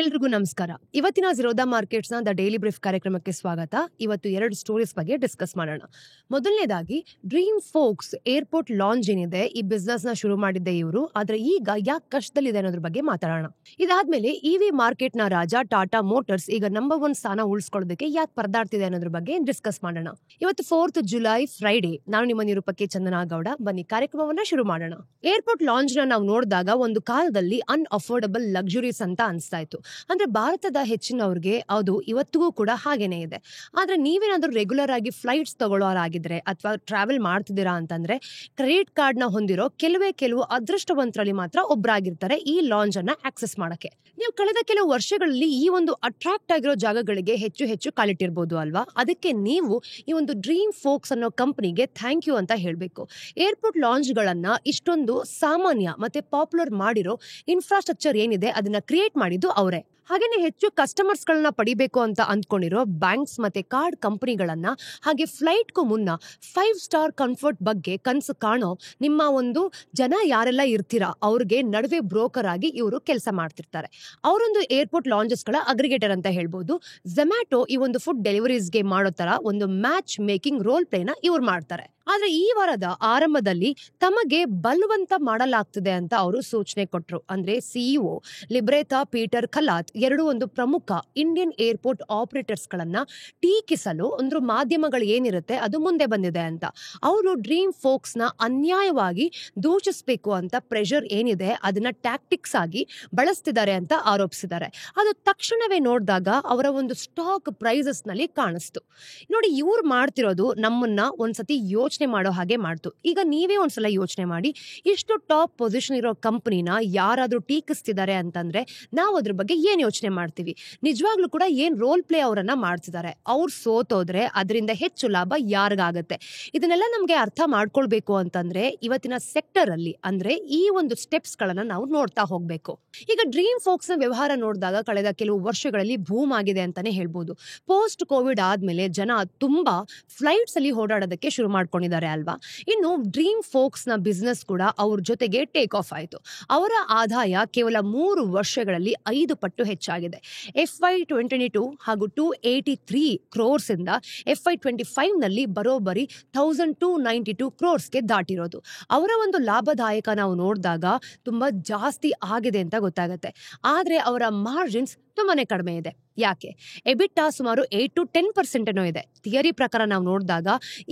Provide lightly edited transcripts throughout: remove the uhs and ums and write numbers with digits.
ಎಲ್ರಿಗೂ ನಮಸ್ಕಾರ. ಇವತ್ತಿನ ಜಿರೋದಾ ಮಾರ್ಕೆಟ್ಸ್ ನ ದ ಡೈಲಿ ಬ್ರೀಫ್ ಕಾರ್ಯಕ್ರಮಕ್ಕೆ ಸ್ವಾಗತ. ಇವತ್ತು 2 ಸ್ಟೋರೀಸ್ ಬಗ್ಗೆ ಡಿಸ್ಕಸ್ ಮಾಡೋಣ. ಮೊದಲನೇದಾಗಿ ಡ್ರೀಮ್ ಫೋಕ್ಸ್ ಏರ್ಪೋರ್ಟ್ ಲಾಂಚ್ ಏನಿದೆ, ಈ ಬಿಸ್ನೆಸ್ ನ ಶುರು ಮಾಡಿದ್ದೆ ಇವರು. ಆದ್ರೆ ಈಗ ಯಾಕೆ ಕಷ್ಟದಲ್ಲಿದೆ ಅನ್ನೋದ್ರ ಬಗ್ಗೆ ಮಾತಾಡೋಣ. ಇದಾದ್ಮೇಲೆ ಇವಿ ಮಾರ್ಕೆಟ್ ನ ರಾಜ ಟಾಟಾ ಮೋಟರ್ಸ್ ಈಗ ನಂಬರ್ 1 ಸ್ಥಾನ ಉಳಿಸ್ಕೊಳ್ಳೋದಕ್ಕೆ ಯಾಕೆ ಪರದಾಡ್ತಿದೆ ಅನ್ನೋದ್ರ ಬಗ್ಗೆ ಡಿಸ್ಕಸ್ ಮಾಡೋಣ. ಇವತ್ತು 4th ಜುಲೈ ಫ್ರೈಡೆ. ನಾನು ನಿಮ್ಮ ನಿರೂಪಕಿ ಚಂದನಾ ಗೌಡ. ಬನ್ನಿ ಕಾರ್ಯಕ್ರಮವನ್ನ ಶುರು ಮಾಡೋಣ. ಏರ್ಪೋರ್ಟ್ ಲಾಂಚ್ ನ ನಾವು ನೋಡಿದಾಗ ಒಂದು ಕಾಲದಲ್ಲಿ ಅನ್ಅಫೋರ್ಡಬಲ್ ಲಕ್ಸುರೀಸ್ ಅಂತ ಅನ್ಸ್ತಾ ಇತ್ತು. ಅಂದ್ರೆ ಭಾರತದ ಹೆಚ್ಚಿನವ್ರಿಗೆ ಅದು ಇವತ್ತಿಗೂ ಕೂಡ ಹಾಗೇನೆ ಇದೆ. ಆದ್ರೆ ನೀವೇನಾದ್ರೂ ರೆಗ್ಯುಲರ್ ಆಗಿ ಫ್ಲೈಟ್ಸ್ ತಗೊಳ್ಳೋರಾಗಿದ್ರೆ ಅಥವಾ ಟ್ರಾವೆಲ್ ಮಾಡ್ತಿದ್ದೀರಾ ಅಂತಂದ್ರೆ ಕ್ರೆಡಿಟ್ ಕಾರ್ಡ್ ನ ಹೊಂದಿರೋ ಕೆಲವು ಅದೃಷ್ಟವಂತರಲ್ಲಿ ಮಾತ್ರ ಒಬ್ಬರಾಗಿರ್ತಾರೆ ಈ ಲಾಂಚ್ ಅನ್ನ ಆಕ್ಸೆಸ್ ಮಾಡಕ್ಕೆ. ನೀವು ಕಳೆದ ಕೆಲವು ವರ್ಷಗಳಲ್ಲಿ ಈ ಒಂದು ಅಟ್ರಾಕ್ಟ್ ಆಗಿರೋ ಜಾಗಗಳಿಗೆ ಹೆಚ್ಚು ಕಾಲಿಟ್ಟಿರ್ಬೋದು ಅಲ್ವಾ. ಅದಕ್ಕೆ ನೀವು ಈ ಒಂದು ಡ್ರೀಮ್ ಫೋಕ್ಸ್ ಅನ್ನೋ ಕಂಪನಿಗೆ ಥ್ಯಾಂಕ್ ಯು ಅಂತ ಹೇಳ್ಬೇಕು. ಏರ್ಪೋರ್ಟ್ ಲಾಂಚ್ ಗಳನ್ನ ಇಷ್ಟೊಂದು ಸಾಮಾನ್ಯ ಮತ್ತೆ ಪಾಪ್ಯುಲರ್ ಮಾಡಿರೋ ಇನ್ಫ್ರಾಸ್ಟ್ರಕ್ಚರ್ ಏನಿದೆ ಅದನ್ನ ಕ್ರಿಯೇಟ್ ಮಾಡಿದ್ದು ಅವರೇ. ಹಾಗೇನೆ ಹೆಚ್ಚು ಕಸ್ಟಮರ್ಸ್ ಗಳನ್ನ ಪಡಿಬೇಕು ಅಂತ ಅಂದ್ಕೊಂಡಿರೋ ಬ್ಯಾಂಕ್ಸ್ ಮತ್ತೆ ಕಾರ್ಡ್ ಕಂಪನಿಗಳನ್ನ, ಹಾಗೆ ಫ್ಲೈಟ್ಗೂ ಮುನ್ನ 5 ಸ್ಟಾರ್ ಕಂಫರ್ಟ್ ಬಗ್ಗೆ ಕನಸು ಕಾಣೋ ನಿಮ್ಮ ಒಂದು ಜನ ಯಾರೆಲ್ಲ ಇರ್ತೀರಾ ಅವ್ರಿಗೆ ನಡುವೆ ಬ್ರೋಕರ್ ಆಗಿ ಇವರು ಕೆಲಸ ಮಾಡ್ತಿರ್ತಾರೆ. ಅವರೊಂದು ಏರ್ಪೋರ್ಟ್ ಲಾಂಚಸ್ ಗಳ ಅಗ್ರಿಗೇಟರ್ ಅಂತ ಹೇಳ್ಬೋದು. ಝೊಮ್ಯಾಟೊ ಈ ಒಂದು ಫುಡ್ ಡೆಲಿವರೀಸ್ಗೆ ಮಾಡೋ ತರ ಒಂದು ಮ್ಯಾಚ್ ಮೇಕಿಂಗ್ ರೋಲ್ ಪ್ಲೇನ ಇವ್ರು ಮಾಡ್ತಾರೆ. ಆದ್ರೆ ಈ ವಾರದ ಆರಂಭದಲ್ಲಿ ತಮಗೆ ಬಲವಂತ ಮಾಡಲಾಗ್ತಿದೆ ಅಂತ ಅವರು ಸೂಚನೆ ಕೊಟ್ರು. ಅಂದ್ರೆ ಸಿಇಒ ಲಿಬ್ರೇತಾ ಪೀಟರ್ ಖಲಾತ್ ಒಂದು ಪ್ರಮುಖ ಇಂಡಿಯನ್ ಏರ್ಪೋರ್ಟ್ ಆಪರೇಟರ್ಸ್ ಗಳನ್ನ ಟೀಕಿಸಲು ಒಂದು ಮಾಧ್ಯಮಗಳು ಏನಿರುತ್ತೆ ಅದು ಮುಂದೆ ಬಂದಿದೆ ಅಂತ. ಅವರು ಡ್ರೀಮ್ ಫೋಕ್ಸ್ ನ ಅನ್ಯಾಯವಾಗಿ ದೂಷಿಸಬೇಕು ಅಂತ ಪ್ರೆಷರ್ ಏನಿದೆ ಅದನ್ನ ಟ್ಯಾಕ್ಟಿಕ್ಸ್ ಆಗಿ ಬಳಸ್ತಿದ್ದಾರೆ ಅಂತ ಆರೋಪಿಸಿದ್ದಾರೆ. ಅದು ತಕ್ಷಣವೇ ನೋಡಿದಾಗ ಅವರ ಒಂದು ಸ್ಟಾಕ್ ಪ್ರೈಸಸ್ ನಲ್ಲಿ ಕಾಣಿಸ್ತು. ನೋಡಿ, ಇವ್ರು ಮಾಡ್ತಿರೋದು ನಮ್ಮನ್ನ ಒಂದ್ಸತಿ ಯೋಚನೆ ಮಾಡೋ ಹಾಗೆ ಮಾಡ್ತು. ಈಗ ನೀವೇ ಒಂದ್ಸಲ ಯೋಚನೆ ಮಾಡಿ, ಇಷ್ಟು ಟಾಪ್ ಪೊಸಿಷನ್ ಇರೋ ಕಂಪನಿನ ಯಾರಾದ್ರೂ ಟೀಕಿಸ್ತಿದ್ದಾರೆ ಅಂತಂದ್ರೆ ನಾವು ಅದ್ರ ಬಗ್ಗೆ ಏನ್ ಯೋಚನೆ ಮಾಡ್ತೀವಿ? ನಿಜವಾಗ್ಲೂ ಕೂಡ ಏನ್ ರೋಲ್ ಪ್ಲೇ ಅವರನ್ನ ಮಾಡ್ತಿದ್ದಾರೆ. ಅವ್ರು ಸೋತೋದ್ರೆ ಅದರಿಂದ ಹೆಚ್ಚು ಲಾಭ ಯಾರಿಗಾಗತ್ತೆ? ಇದನ್ನೆಲ್ಲ ನಮ್ಗೆ ಅರ್ಥ ಮಾಡ್ಕೊಳ್ಬೇಕು ಅಂತಂದ್ರೆ ಇವತ್ತಿನ ಸೆಕ್ಟರ್ ಅಲ್ಲಿ ಅಂದ್ರೆ ಈ ಒಂದು ಸ್ಟೆಪ್ಸ್ ಗಳನ್ನ ನಾವು ನೋಡ್ತಾ ಹೋಗ್ಬೇಕು. ಈಗ ಡ್ರೀಮ್ ಫೋಕ್ಸ್ ನ ವ್ಯವಹಾರ ನೋಡಿದಾಗ ಕಳೆದ ಕೆಲವು ವರ್ಷಗಳಲ್ಲಿ ಬೂಮ್ ಆಗಿದೆ ಅಂತಾನೆ ಹೇಳ್ಬೋದು. ಪೋಸ್ಟ್ ಕೋವಿಡ್ ಆದ್ಮೇಲೆ ಜನ ತುಂಬಾ ಫ್ಲೈಟ್ಸ್ ಅಲ್ಲಿ ಓಡಾಡೋದಕ್ಕೆ ಶುರು ಮಾಡ್ಕೊಂಡಿದ್ದಾರೆ ಅಲ್ವಾ. ಇನ್ನು ಡ್ರೀಮ್ ಫೋಕ್ಸ್ ನ ಬಿಸ್ನೆಸ್ ಕೂಡ ಅವ್ರ ಜೊತೆಗೆ ಟೇಕ್ ಆಫ್ ಆಯ್ತು. ಅವರ ಆದಾಯ ಕೇವಲ 3 ವರ್ಷಗಳಲ್ಲಿ 5 ಪಟ್ಟು ಹೆಚ್ಚಾಗಿದೆ. FY22 ಹಾಗೂ 283 ಕ್ರೋರ್ಸ್ ಇಂದ FY25 ನಲ್ಲಿ ಬರೋಬ್ಬರಿ 1292 ಕ್ರೋರ್ಸ್ಗೆ ದಾಟಿರೋದು. ಅವರ ಒಂದು ಲಾಭದಾಯಕ ನಾವು ನೋಡಿದಾಗ ತುಂಬಾ ಜಾಸ್ತಿ ಆಗಿದೆ ಅಂತ ಗೊತ್ತಾಗತ್ತೆ. ಆದ್ರೆ ಅವರ ಮಾರ್ಜಿನ್ಸ್ ತುಂಬಾನೇ ಕಡಿಮೆ ಇದೆ. ಯಾಕೆ? ಎಬಿಟಾ ಸುಮಾರು 8 to 10% ಏನೋ ಇದೆ. ಥಿಯರಿ ಪ್ರಕಾರ ನಾವು ನೋಡಿದಾಗ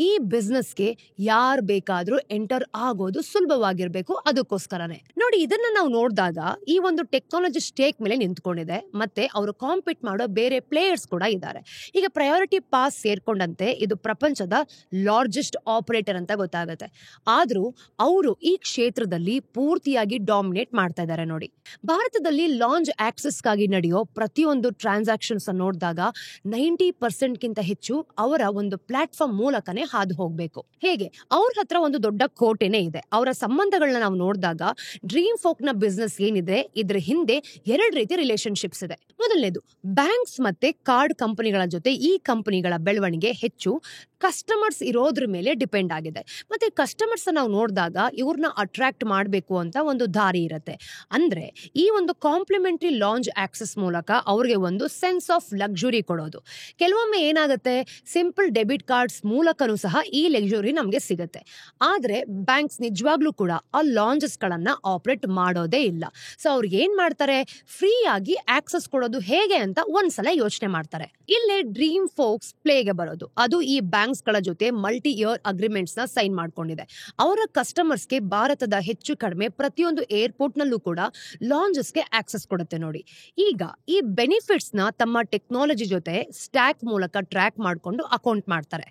ಈ ಬಿಸ್ನೆಸ್ಗೆ ಯಾರು ಬೇಕಾದ್ರೂ ಎಂಟರ್ ಆಗೋದು ಸುಲಭವಾಗಿರ್ಬೇಕು. ಅದಕ್ಕೋಸ್ಕರನೇ ನೋಡಿ, ಇದನ್ನ ನಾವು ನೋಡಿದಾಗ ಈ ಒಂದು ಟೆಕ್ನಾಲಜಿ ಸ್ಟೇಕ್ ಮೇಲೆ ನಿಂತ್ಕೊಂಡಿದೆ. ಮತ್ತೆ ಅವರು ಕಾಂಪೀಟ್ ಮಾಡೋ ಬೇರೆ ಪ್ಲೇಯರ್ಸ್ ಕೂಡ ಇದ್ದಾರೆ. ಈಗ ಪ್ರಯಾರಿಟಿ ಪಾಸ್ ಸೇರ್ಕೊಂಡಂತೆ ಇದು ಪ್ರಪಂಚದ ಲಾರ್ಜೆಸ್ಟ್ ಆಪರೇಟರ್ ಅಂತ ಗೊತ್ತಾಗುತ್ತೆ. ಆದ್ರೂ ಅವರು ಈ ಕ್ಷೇತ್ರದಲ್ಲಿ ಪೂರ್ತಿಯಾಗಿ ಡಾಮಿನೇಟ್ ಮಾಡ್ತಾ ಇದ್ದಾರೆ. ನೋಡಿ, ಭಾರತದಲ್ಲಿ ಲಾಂಚ್ ಆಕ್ಸೆಸ್ಗಾಗಿ ನಡೆಯೋ ಪ್ರತಿಯೊಂದು ಟ್ರಾನ್ಸಾಕ್ಷನ್ಸ್ ನೋಡಿದಾಗ 90% ಗಿಂತ ಹೆಚ್ಚು ಅವರ ಒಂದು ಪ್ಲಾಟ್ಫಾರ್ಮ್ ಮೂಲಕನೇ ಹಾದು ಹೋಗ್ಬೇಕು. ಹೇಗೆ? ಅವ್ರ ಹತ್ರ ಒಂದು ದೊಡ್ಡ ಕೋಟೆನೇ ಇದೆ. ಅವರ ಸಂಬಂಧಗಳನ್ನ ನಾವು ನೋಡಿದಾಗ ಡ್ರೀಮ್ ಫೋಕ್ ನ ಬಿಸ್ನೆಸ್ ಏನಿದೆ ಇದ್ರ ಹಿಂದೆ 2 ರೀತಿ ರಿಲೇಶನ್ಶಿಪ್ಸ್ ಇದೆ. ಮೊದಲನೇದು, ಬ್ಯಾಂಕ್ಸ್ ಮತ್ತೆ ಕಾರ್ಡ್ ಕಂಪನಿಗಳ ಜೊತೆ ಈ ಕಂಪನಿಗಳ ಬೆಳವಣಿಗೆ ಹೆಚ್ಚು ಕಸ್ಟಮರ್ಸ್ ಇರೋದ್ರ ಮೇಲೆ ಡಿಪೆಂಡ್ ಆಗಿದೆ. ಮತ್ತೆ ಕಸ್ಟಮರ್ಸ್ ನಾವು ನೋಡಿದಾಗ ಇವ್ರನ್ನ ಅಟ್ರಾಕ್ಟ್ ಮಾಡಬೇಕು ಅಂತ ಒಂದು ದಾರಿ ಇರುತ್ತೆ. ಅಂದ್ರೆ ಈ ಒಂದು ಕಾಂಪ್ಲಿಮೆಂಟರಿ ಲಾಂಚ್ ಆಕ್ಸೆಸ್ ಮೂಲಕ ಅವ್ರಿಗೆ ಒಂದು ಸೆನ್ಸ್ ಆಫ್ ಲಕ್ಸುರಿ ಕೊಡೋದು. ಕೆಲವೊಮ್ಮೆ ಏನಾಗುತ್ತೆ, ಸಿಂಪಲ್ ಡೆಬಿಟ್ ಕಾರ್ಡ್ಸ್ ಮೂಲಕನೂ ಸಹ ಈ ಲಕ್ಸುರಿ ನಮ್ಗೆ ಸಿಗುತ್ತೆ. ಆದ್ರೆ ಬ್ಯಾಂಕ್ಸ್ ನಿಜವಾಗ್ಲೂ ಕೂಡ ಆ ಲಾಂಚಸ್ ಗಳನ್ನ ಆಪರೇಟ್ ಮಾಡೋದೇ ಇಲ್ಲ. ಸೊ ಅವ್ರಿಗೆ ಏನ್ ಮಾಡ್ತಾರೆ, ಫ್ರೀ ಆಗಿ ಆಕ್ಸೆಸ್ ಕೊಡೋದು ಹೇಗೆ ಅಂತ ಒಂದ್ಸಲ ಯೋಚನೆ ಮಾಡ್ತಾರೆ. ಇಲ್ಲೇ ಡ್ರೀಮ್ ಫೋಕ್ಸ್ ಪ್ಲೇಗೆ ಬರೋದು. ಅದು ಈ ಬ್ಯಾಂಕ್ಸ್ ಗಳ ಜೊತೆ ಮಲ್ಟಿ ಇಯರ್ ಅಗ್ರಿಮೆಂಟ್ಸ್ ನ ಸೈನ್ ಮಾಡ್ಕೊಂಡಿದೆ. ಅವರ ಕಸ್ಟಮರ್ಸ್ಗೆ ಭಾರತದ ಹೆಚ್ಚು ಕಡಿಮೆ ಪ್ರತಿಯೊಂದು ಏರ್ಪೋರ್ಟ್ ನಲ್ಲೂ ಕೂಡ ಲಾಂಚಸ್ಗೆ ಆಕ್ಸೆಸ್ ಕೊಡುತ್ತೆ. ನೋಡಿ, ಈಗ ಈ ಬೆನಿಫಿಟ್ಸ್ ನ ತಮ್ಮ ಟೆಕ್ನಾಲಜಿ ಜೊತೆ ಸ್ಟ್ಯಾಕ್ ಮೂಲಕ ಟ್ರ್ಯಾಕ್ ಮಾಡ್ಕೊಂಡು ಅಕೌಂಟ್ ಮಾಡ್ತಾರೆ.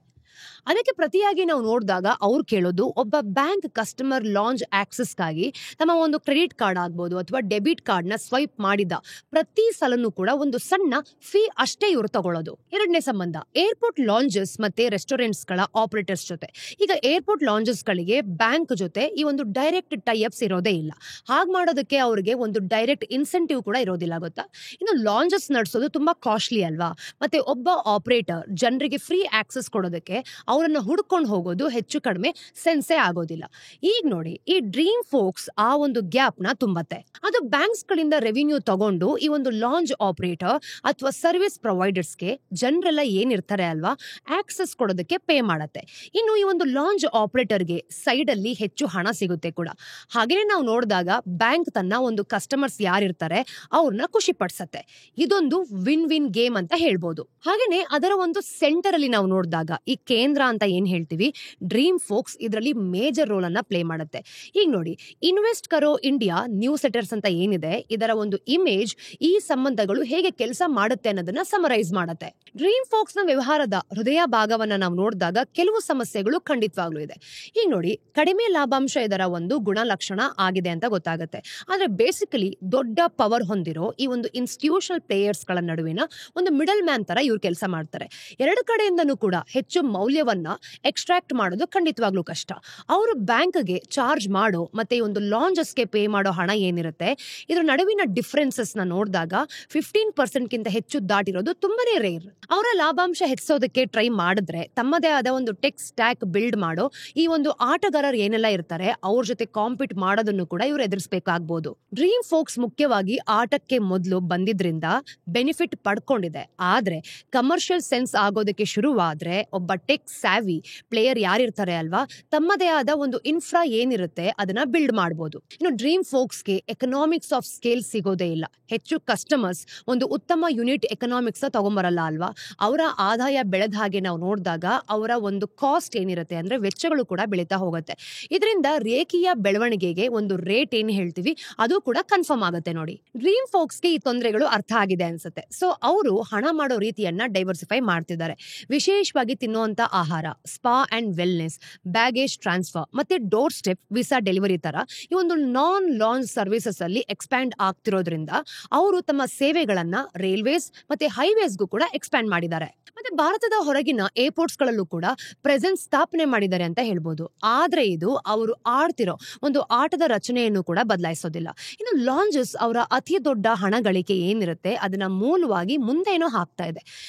ಅದಕ್ಕೆ ಪ್ರತಿಯಾಗಿ ನಾವು ನೋಡಿದಾಗ ಅವ್ರು ಕೇಳೋದು, ಒಬ್ಬ ಬ್ಯಾಂಕ್ ಕಸ್ಟಮರ್ ಲಾಂಚ್ ಆಕ್ಸೆಸ್ಗಾಗಿ ತಮ್ಮ ಒಂದು ಕ್ರೆಡಿಟ್ ಕಾರ್ಡ್ ಆಗ್ಬೋದು ಅಥವಾ ಡೆಬಿಟ್ ಕಾರ್ಡ್ ನ ಸ್ವೈಪ್ ಮಾಡಿದ ಪ್ರತಿ ಸಲನೂ ಕೂಡ ಒಂದು ಸಣ್ಣ ಫೀ ಅಷ್ಟೇ ಇವರು ತಗೊಳ್ಳೋದು. ಎರಡನೇ ಸಂಬಂಧ, ಏರ್ಪೋರ್ಟ್ ಲಾಂಚಸ್ ಮತ್ತೆ ರೆಸ್ಟೋರೆಂಟ್ಸ್ ಗಳ ಆಪರೇಟರ್ಸ್ ಜೊತೆ. ಈಗ ಏರ್ಪೋರ್ಟ್ ಲಾಂಚಸ್ ಗಳಿಗೆ ಬ್ಯಾಂಕ್ ಜೊತೆ ಈ ಒಂದು ಡೈರೆಕ್ಟ್ ಟೈಅಪ್ಸ್ ಇರೋದೇ ಇಲ್ಲ. ಹಾಗೆ ಮಾಡೋದಕ್ಕೆ ಅವರಿಗೆ ಒಂದು ಡೈರೆಕ್ಟ್ ಇನ್ಸೆಂಟಿವ್ ಕೂಡ ಇರೋದಿಲ್ಲ, ಗೊತ್ತಾ. ಇನ್ನು ಲಾಂಚಸ್ ನಡೆಸೋದು ತುಂಬಾ ಕಾಸ್ಟ್ಲಿ ಅಲ್ವಾ. ಮತ್ತೆ ಒಬ್ಬ ಆಪರೇಟರ್ ಜನರಿಗೆ ಫ್ರೀ ಆಕ್ಸೆಸ್ ಕೊಡೋದಕ್ಕೆ ಅವರನ್ನ ಹುಡ್ಕೊಂಡು ಹೋಗೋದು ಹೆಚ್ಚು ಕಡಿಮೆ ಸೆನ್ಸೇ ಆಗೋದಿಲ್ಲ. ಈಗ ನೋಡಿ, ಈ ಡ್ರೀಮ್ ಫೋಕ್ಸ್ ಆ ಒಂದು ಗ್ಯಾಪ್ ನ ತುಂಬತ್ತೆ. ಅದು ಬ್ಯಾಂಕ್ಸ್ ಗಳಿಂದ ರೆವಿನ್ಯೂ ತಗೊಂಡು ಈ ಒಂದು ಲಾಂಚ್ ಆಪರೇಟರ್ ಅಥವಾ ಸರ್ವಿಸ್ ಪ್ರೊವೈಡರ್ಸ್ಗೆ ಜನರೆಲ್ಲ ಏನಿರ್ತಾರೆ ಅಲ್ವಾ, ಆಕ್ಸೆಸ್ ಕೊಡೋದಕ್ಕೆ ಪೇ ಮಾಡತ್ತೆ. ಇನ್ನು ಈ ಒಂದು ಲಾಂಚ್ ಆಪರೇಟರ್ಗೆ ಸೈಡ್ ಅಲ್ಲಿ ಹೆಚ್ಚು ಹಣ ಸಿಗುತ್ತೆ ಕೂಡ. ಹಾಗೇನೆ ನಾವು ನೋಡಿದಾಗ ಬ್ಯಾಂಕ್ ತನ್ನ ಒಂದು ಕಸ್ಟಮರ್ಸ್ ಯಾರಿರ್ತಾರೆ ಅವ್ರನ್ನ ಖುಷಿ ಪಡಿಸತ್ತೆ. ಇದೊಂದು ವಿನ್ ವಿನ್ ಗೇಮ್ ಅಂತ ಹೇಳ್ಬೋದು. ಹಾಗೇನೆ ಅದರ ಒಂದು ಸೆಂಟರ್ ಅಲ್ಲಿ ನಾವು ನೋಡಿದಾಗ ಈ ಕೇಂದ್ರ ಅಂತ ಏನ್ ಹೇಳ್ತೀವಿ, ಡ್ರೀಮ್ ಫೋಕ್ಸ್ ಇದರಲ್ಲಿ ಮೇಜರ್ ರೋಲ್ ಅನ್ನ ಪ್ಲೇ ಮಾಡುತ್ತೆ. ಈಗ ನೋಡಿ, ಇನ್ವೆಸ್ಟ್ ಕರೋ ಇಂಡಿಯಾ ನ್ಯೂಸ್ ಲೆಟರ್ಸ್ ಅಂತ ಏನಿದೆ, ಇದರ ಒಂದು ಇಮೇಜ್ ಈ ಸಂಬಂಧಗಳು ಹೇಗೆ ಕೆಲಸ ಮಾಡುತ್ತೆ ಅನ್ನೋದನ್ನ ಸಮರೈಸ್ ಮಾಡುತ್ತೆ. ಡ್ರೀಮ್ ಫೋಕ್ಸ್ ನ ವ್ಯವಹಾರದ ಹೃದಯ ಭಾಗವನ್ನ ನಾವು ನೋಡಿದಾಗ ಕೆಲವು ಸಮಸ್ಯೆಗಳು ಖಂಡಿತವಾಗ್ಲೂ ಇದೆ. ಈಗ ನೋಡಿ, ಕಡಿಮೆ ಲಾಭಾಂಶ ಇದರ ಒಂದು ಗುಣಲಕ್ಷಣ ಆಗಿದೆ ಅಂತ ಗೊತ್ತಾಗುತ್ತೆ. ಆದ್ರೆ ಬೇಸಿಕಲಿ ದೊಡ್ಡ ಪವರ್ ಹೊಂದಿರೋ ಈ ಒಂದು ಇನ್ಸ್ಟಿಟ್ಯೂಷನಲ್ ಪ್ಲೇಯರ್ಸ್ ಗಳ ನಡುವಿನ ಒಂದು ಮಿಡಲ್ ಮ್ಯಾನ್ ತರ ಇವ್ರು ಕೆಲಸ ಮಾಡ್ತಾರೆ. ಎರಡು ಕಡೆಯಿಂದನೂ ಕೂಡ ಹೆಚ್ಚು ಮೌಲ್ಯವನ್ನ ಎಕ್ಸ್ಟ್ರಾಕ್ಟ್ ಮಾಡೋದು ಖಂಡಿತವಾಗ್ಲೂ ಕಷ್ಟ. ಅವರು ಬ್ಯಾಂಕ್ಗೆ ಚಾರ್ಜ್ ಮಾಡೋ ಮತ್ತೆ ಈ ಒಂದು ಲಾಂಚಸ್ಗೆ ಪೇ ಮಾಡೋ ಹಣ ಏನಿರುತ್ತೆ, ಇದ್ರ ನಡುವಿನ ಡಿಫರೆನ್ಸಸ್ ನ ನೋಡಿದಾಗ 15% ಗಿಂತ ಹೆಚ್ಚು ದಾಟಿರೋದು ತುಂಬಾನೇ ರೇರ್. ಅವರ ಲಾಭಾಂಶ ಹೆಚ್ಚಿಸೋದಕ್ಕೆ ಟ್ರೈ ಮಾಡಿದ್ರೆ ತಮ್ಮದೇ ಆದ ಒಂದು ಟೆಕ್ ಸ್ಟ್ಯಾಕ್ ಬಿಲ್ಡ್ ಮಾಡೋ ಈ ಒಂದು ಆಟಗಾರರು ಏನೆಲ್ಲ ಇರ್ತಾರೆ ಅವ್ರ ಜೊತೆ ಕಾಂಪೀಟ್ ಮಾಡೋದನ್ನು ಕೂಡ ಇವ್ರು ಎದುರಿಸಬೇಕಾಗಬಹುದು. ಡ್ರೀಮ್ ಫೋಕ್ಸ್ ಮುಖ್ಯವಾಗಿ ಆಟಕ್ಕೆ ಮೊದಲು ಬಂದಿದ್ರಿಂದ ಬೆನಿಫಿಟ್ ಪಡ್ಕೊಂಡಿದೆ. ಆದ್ರೆ ಕಮರ್ಷಿಯಲ್ ಸೆನ್ಸ್ ಆಗೋದಕ್ಕೆ ಶುರುವಾದ್ರೆ ಒಬ್ಬ ಟೆಕ್ ಸ್ಯಾವಿ ಪ್ಲೇಯರ್ ಯಾರಿರ್ತಾರೆ ಅಲ್ವಾ, ತಮ್ಮದೇ ಆದ ಒಂದು ಇನ್ಫ್ರಾ ಏನಿರುತ್ತೆ ಅದನ್ನ ಬಿಲ್ಡ್ ಮಾಡಬಹುದು. ಇನ್ನು ಡ್ರೀಮ್ ಫೋಕ್ಸ್ಗೆ ಎಕನಾಮಿಕ್ಸ್ ಆಫ್ ಸ್ಕೇಲ್ ಸಿಗೋದೇ ಇಲ್ಲ. ಹೆಚ್ಚು ಕಸ್ಟಮರ್ಸ್ ಒಂದು ಉತ್ತಮ ಯೂನಿಟ್ ಎಕನಾಮಿಕ್ಸ್ ತಗೊಂಬರಲ್ಲ ಅಲ್ವಾ. ಅವರ ಆದಾಯ ಬೆಳೆದ ಹಾಗೆ ನಾವು ನೋಡಿದಾಗ ಅವರ ಒಂದು ಕಾಸ್ಟ್ ಏನಿರುತ್ತೆ ಅಂದ್ರೆ ವೆಚ್ಚಗಳು ಕೂಡ ಬೆಳೀತಾ ಹೋಗುತ್ತೆ. ಇದರಿಂದ ರೇಖೀಯ ಬೆಳವಣಿಗೆಗೆ ಒಂದು ರೇಟ್ ಏನ್ ಹೇಳ್ತೀವಿ ಅದು ಕೂಡ ಕನ್ಫರ್ಮ್ ಆಗುತ್ತೆ. ನೋಡಿ, ಡ್ರೀಮ್ ಫೋಕ್ಸ್ಗೆ ಈ ತೊಂದರೆಗಳು ಅರ್ಥ ಆಗಿದೆ ಅನ್ಸುತ್ತೆ. ಸೊ ಅವರು ಹಣ ಮಾಡೋ ರೀತಿಯನ್ನ ಡೈವರ್ಸಿಫೈ ಮಾಡ್ತಿದ್ದಾರೆ. ವಿಶೇಷವಾಗಿ ತಿನ್ನುವಂತ ಆಹಾರ, spa and wellness, baggage transfer ಮತ್ತೆ ಡೋರ್ ಸ್ಟೆಪ್ ವೀಸಾ ಡೆಲಿವರಿ ತರ ಈ ಒಂದು ನಾನ್ ಲಾಂಚ್ ಸರ್ವಿಸಸ್ ಅಲ್ಲಿ ಎಕ್ಸ್ಪ್ಯಾಂಡ್ ಆಗ್ತಿರೋದ್ರಿಂದ ಅವರು ತಮ್ಮ ಸೇವೆಗಳನ್ನ ರೈಲ್ವೇಸ್ ಮತ್ತೆ ಹೈವೇಸ್ಗೂ ಕೂಡ ಎಕ್ಸ್ಪ್ಯಾಂಡ್ ಮಾಡಿದ್ದಾರೆ. ಮತ್ತೆ ಭಾರತದ ಹೊರಗಿನ ಏರ್ಪೋರ್ಟ್ಸ್ ಗಳಲ್ಲೂ ಕೂಡ ಪ್ರೆಸೆನ್ಸ್ ಸ್ಥಾಪನೆ ಮಾಡಿದ್ದಾರೆ ಅಂತ ಹೇಳ್ಬೋದು. ಆದ್ರೆ ಇದು ಅವರು ಆಡ್ತಿರೋ ಒಂದು ಆಟದ ರಚನೆಯನ್ನು ಕೂಡ ಬದಲಾಯಿಸೋದಿಲ್ಲ. ಇನ್ನು ಲಾಂಚಸ್ ಅವರ ಅತಿ ದೊಡ್ಡ ಹಣ ಗಳಿಕೆ ಏನಿರುತ್ತೆ ಅದನ್ನ ಮೂಲವಾಗಿ ಮುಂದೇನೋ ಹಾಕ್ತಾ ಇದೆ.